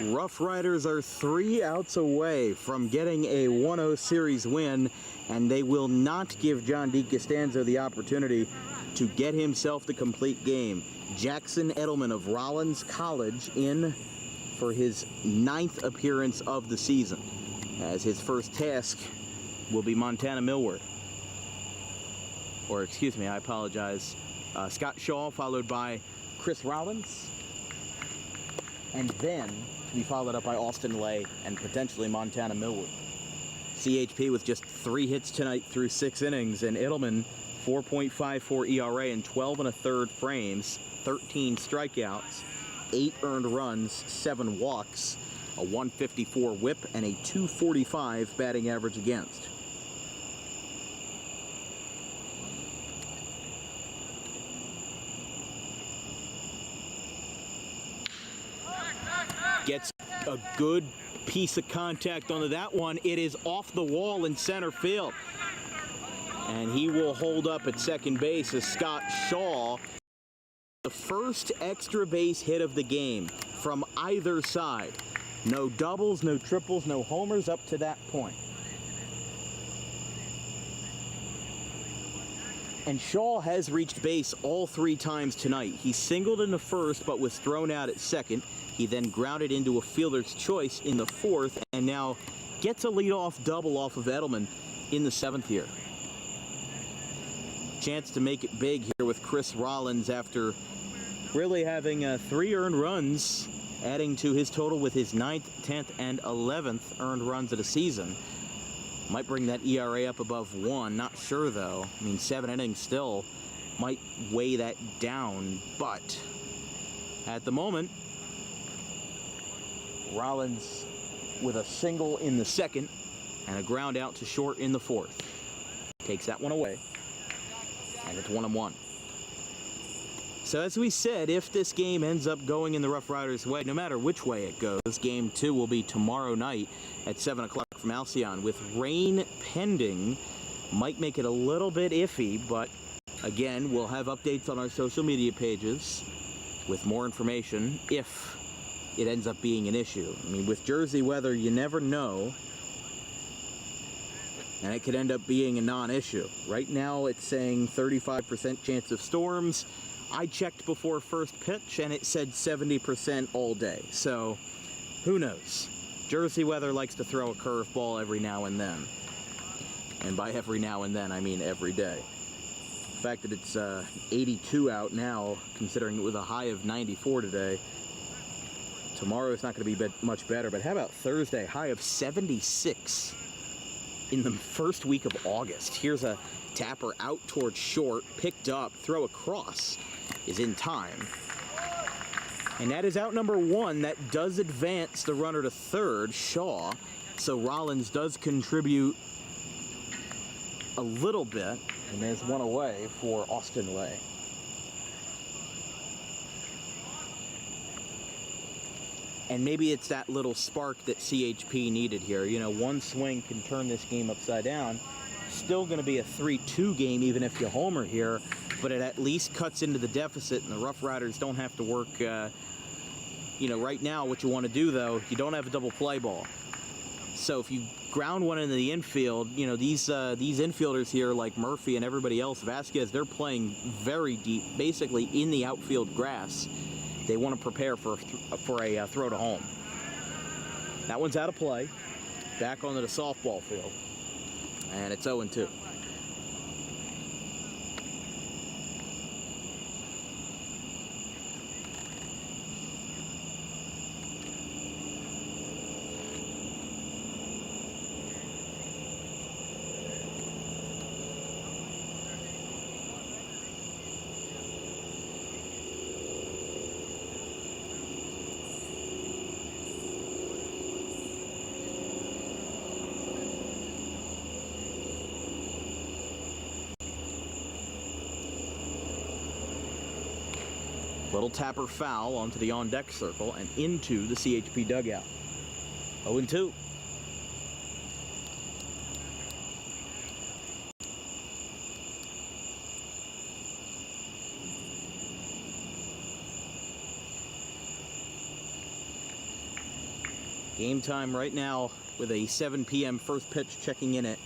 Roughriders are 3 outs away from getting a 1-0 series win, and they will not give John DeCostanzo the opportunity to get himself the complete game. Jackson Edelman of Rollins College in for his 9th appearance of the season, as his first task will be Montana Millward. Or excuse me, I apologize. Scott Shaw, followed by Chris Rollins, and then to be followed up by Austin Lay and potentially Montana Millward. CHP with just 3 hits tonight through 6 innings, and Edelman 4.54 ERA and 12 1/3 frames, 13 strikeouts, 8 earned runs, 7 walks, a 154 whip, and a 245 batting average against. Gets a good piece of contact onto that one. It is off the wall in center field. And he will hold up at second base as Scott Shaw. The first extra base hit of the game from either side. No doubles, no triples, no homers up to that point. And Shaw has reached base all 3 times tonight. He singled in the first but was thrown out at second. He then grounded into a fielder's choice in the 4th and now gets a leadoff double off of Edelman in the 7th here. Chance to make it big here with Chris Rollins after really having 3 earned runs, adding to his total with his 9th, 10th, and 11th earned runs of the season. Might bring that ERA up above 1. Not sure, though. I mean, 7 innings still might weigh that down. But at the moment, Rollins with a single in the 2nd and a ground out to short in the 4th. Takes that one away. And it's 1-1. So as we said, if this game ends up going in the Roughriders' way, no matter which way it goes, Game 2 will be tomorrow night at 7 o'clock from Alcyon. With rain pending, might make it a little bit iffy, but again, we'll have updates on our social media pages with more information if it ends up being an issue. I mean, with Jersey weather, you never know, and it could end up being a non-issue. Right now, it's saying 35% chance of storms. I checked before first pitch, and it said 70% all day. So, who knows? Jersey weather likes to throw a curveball every now and then. And by every now and then, I mean every day. The fact that it's 82 out now, considering it was a high of 94 today, tomorrow it's not going to be much better. But how about Thursday? High of 76 in the first week of August. Here's a tapper out towards short, picked up, throw across is in time. And that is out number 1. That does advance the runner to third, Shaw. So Rollins does contribute a little bit. And there's one away for Austin Lay. And maybe it's that little spark that CHP needed here. You know, one swing can turn this game upside down. Still going to be a 3-2 game even if you homer here, but it at least cuts into the deficit, and the Roughriders don't have to work. You know, right now what you want to do, though, you don't have a double play ball. So if you ground one into the infield, you know, these infielders here like Murphy and everybody else, Vasquez, they're playing very deep, basically in the outfield grass. They want to prepare for a throw to home. That one's out of play. Back onto the softball field. And it's 0-2. Little tapper foul onto the on-deck circle and into the CHP dugout. 0-2. Game time right now with a 7 p.m. first pitch checking in at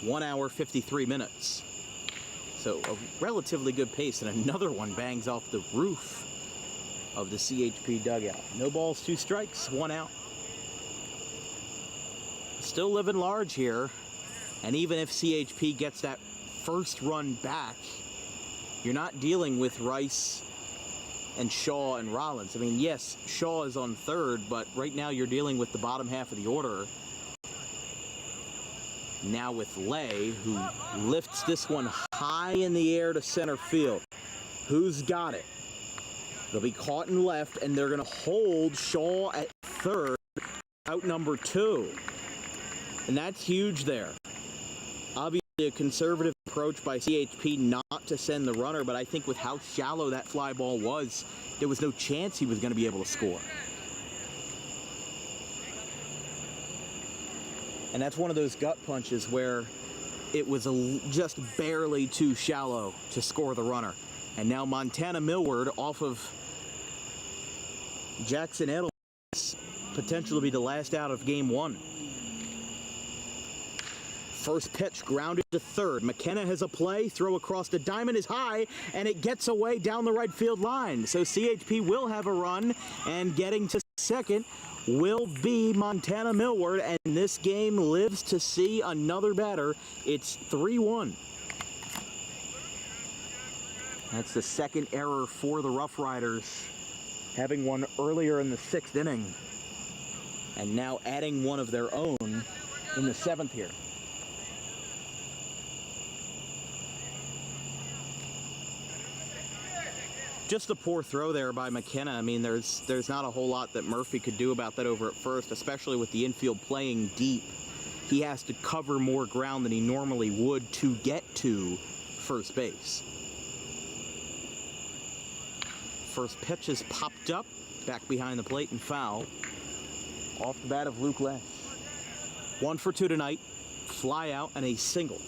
1 hour 53 minutes. So a relatively good pace, and another one bangs off the roof of the CHP dugout. No balls, 2 strikes, 1 out. Still living large here, and even if CHP gets that first run back, you're not dealing with Rice and Shaw and Rollins. I mean, yes, Shaw is on third, but right now you're dealing with the bottom half of the order. Now with Lay, who lifts this one high in the air to center field. Who's got it? They'll be caught in left, and they're going to hold Shaw at third, out number 2. And that's huge there. Obviously, a conservative approach by CHP not to send the runner, but I think with how shallow that fly ball was, there was no chance he was going to be able to score. And that's one of those gut punches where it was just barely too shallow to score the runner. And now Montana Millward off of Jackson Edelman's potential to be the last out of game 1. First pitch grounded to third. McKenna has a play. Throw across the diamond is high, and it gets away down the right field line. So CHP will have a run, and getting to second will be Montana Millward, and this game lives to see another batter. It's 3-1. That's the second error for the Roughriders, having one earlier in the 6th inning, and now adding one of their own in the 7th here. Just a poor throw there by McKenna. I mean, there's not a whole lot that Murphy could do about that over at first, especially with the infield playing deep. He has to cover more ground than he normally would to get to first base. First pitch is popped up, back behind the plate and foul. Off the bat of Luke Lesh. 1 for 2 tonight, fly out and a single.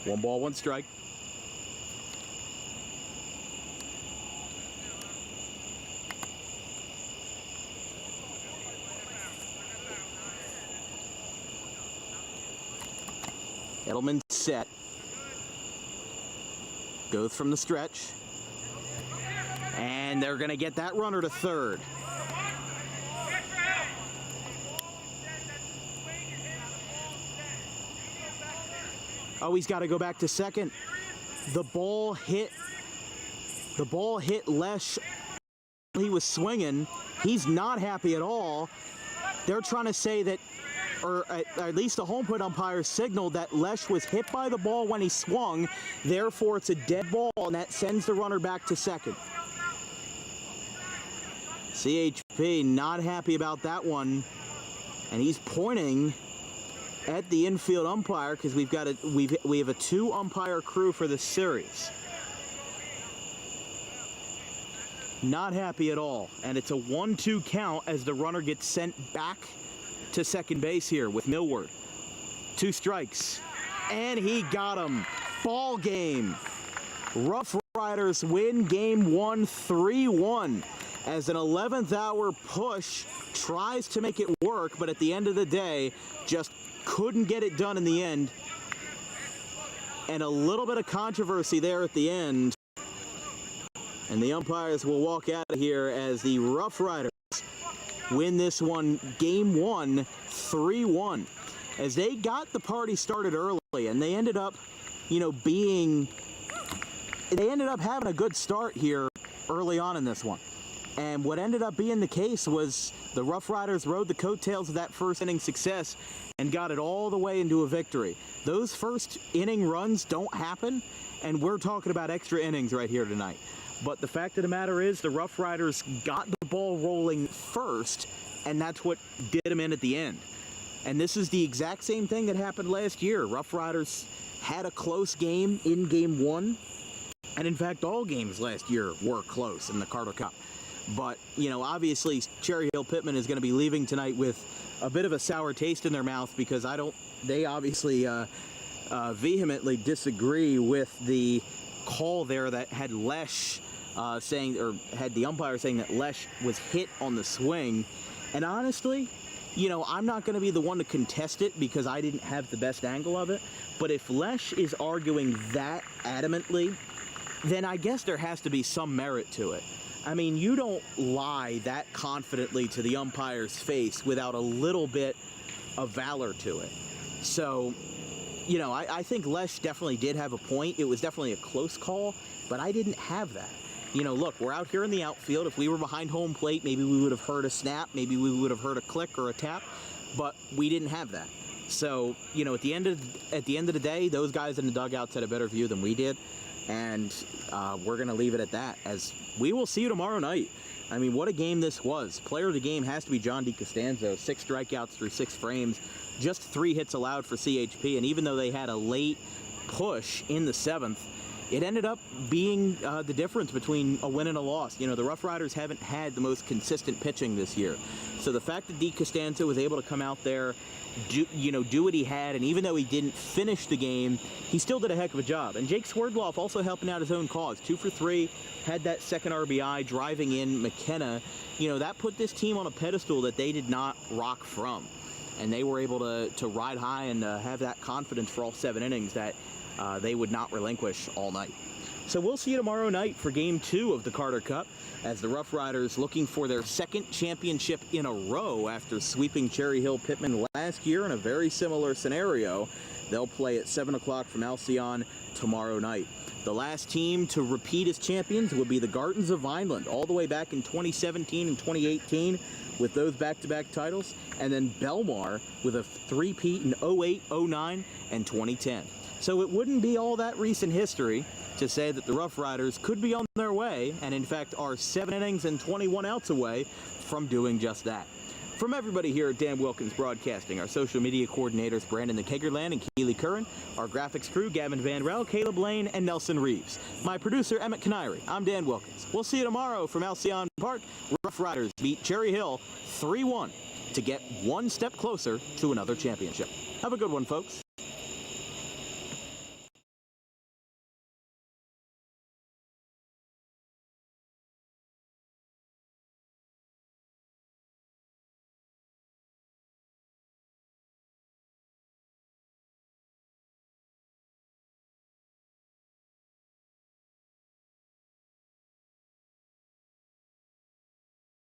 One ball, one strike. Edelman set. Goes from the stretch. And they're going to get that runner to third. Oh, he's got to go back to second. The ball hit Lesh. He was swinging. He's not happy at all. They're trying to say that, or at least the home plate umpire signaled that Lesh was hit by the ball when he swung. Therefore, it's a dead ball, and that sends the runner back to second. CHP not happy about that one, and he's pointing at the infield umpire because we have a 2-umpire crew for this series. Not happy at all, and it's a 1-2 count as the runner gets sent back to second base here with Millward. 2 strikes, and he got him. Ball game. Rough Riders win game 1 3-1 as an 11th hour push tries to make it work, but at the end of the day just couldn't get it done in the end. And a little bit of controversy there at the end. And the umpires will walk out of here as the Rough Riders win this one, game 1 3-1. As they got the party started early, and they ended up, having a good start here early on in this one. And what ended up being the case was the Rough Riders rode the coattails of that first inning success and got it all the way into a victory. Those first inning runs don't happen, and we're talking about extra innings right here tonight. But the fact of the matter is the Rough Riders got the ball rolling first, and that's what did them in at the end. And this is the exact same thing that happened last year. Rough Riders had a close game in game 1, and in fact all games last year were close in the Carter Cup. But, obviously Cherry Hill Pitman is going to be leaving tonight with a bit of a sour taste in their mouth because they obviously vehemently disagree with the call there that had Lesh had the umpire saying that Lesh was hit on the swing. And honestly, I'm not going to be the one to contest it because I didn't have the best angle of it. But if Lesh is arguing that adamantly, then I guess there has to be some merit to it. I mean, you don't lie that confidently to the umpire's face without a little bit of valor to it. So, I think Lesh definitely did have a point. It was definitely a close call, but I didn't have that. Look, we're out here in the outfield. If we were behind home plate, maybe we would have heard a snap, maybe we would have heard a click or a tap, but we didn't have that. So, at the end of the day, those guys in the dugouts had a better view than we did, and we're going to leave it at that, as we will see you tomorrow night. I mean, what a game this was. Player of the game has to be John DeCostanzo. 6 strikeouts through 6 frames, just 3 hits allowed for CHP, and even though they had a late push in the 7th, it ended up being the difference between a win and a loss. The Roughriders haven't had the most consistent pitching this year. So the fact that DeCostanzo was able to come out there, do what he had, and even though he didn't finish the game, he still did a heck of a job. And Jake Swerdloff also helping out his own cause. 2 for 3, had that second RBI, driving in McKenna. That put this team on a pedestal that they did not rock from. And they were able to ride high and have that confidence for all 7 innings that they would not relinquish all night. So we'll see you tomorrow night for Game 2 of the Carter Cup, as the Roughriders, looking for their 2nd championship in a row after sweeping Cherry Hill Pitman last year in a very similar scenario. They'll play at 7 o'clock from Alcyon tomorrow night. The last team to repeat as champions will be the Gardens of Vineland, all the way back in 2017 and 2018 with those back-to-back titles, and then Belmar with a 3-peat in 08, 09, and 2010. So it wouldn't be all that recent history to say that the Roughriders could be on their way, and in fact are 7 innings and 21 outs away from doing just that. From everybody here at Dan Wilkins Broadcasting, our social media coordinators Brandon the Kegerland and Keely Curran, our graphics crew Gavin Van Rel, Caleb Lane, and Nelson Reeves, my producer Emmett Canary, I'm Dan Wilkins. We'll see you tomorrow from Alcyon Park. Roughriders beat Cherry Hill 3-1 to get 1 step closer to another championship. Have a good one, folks.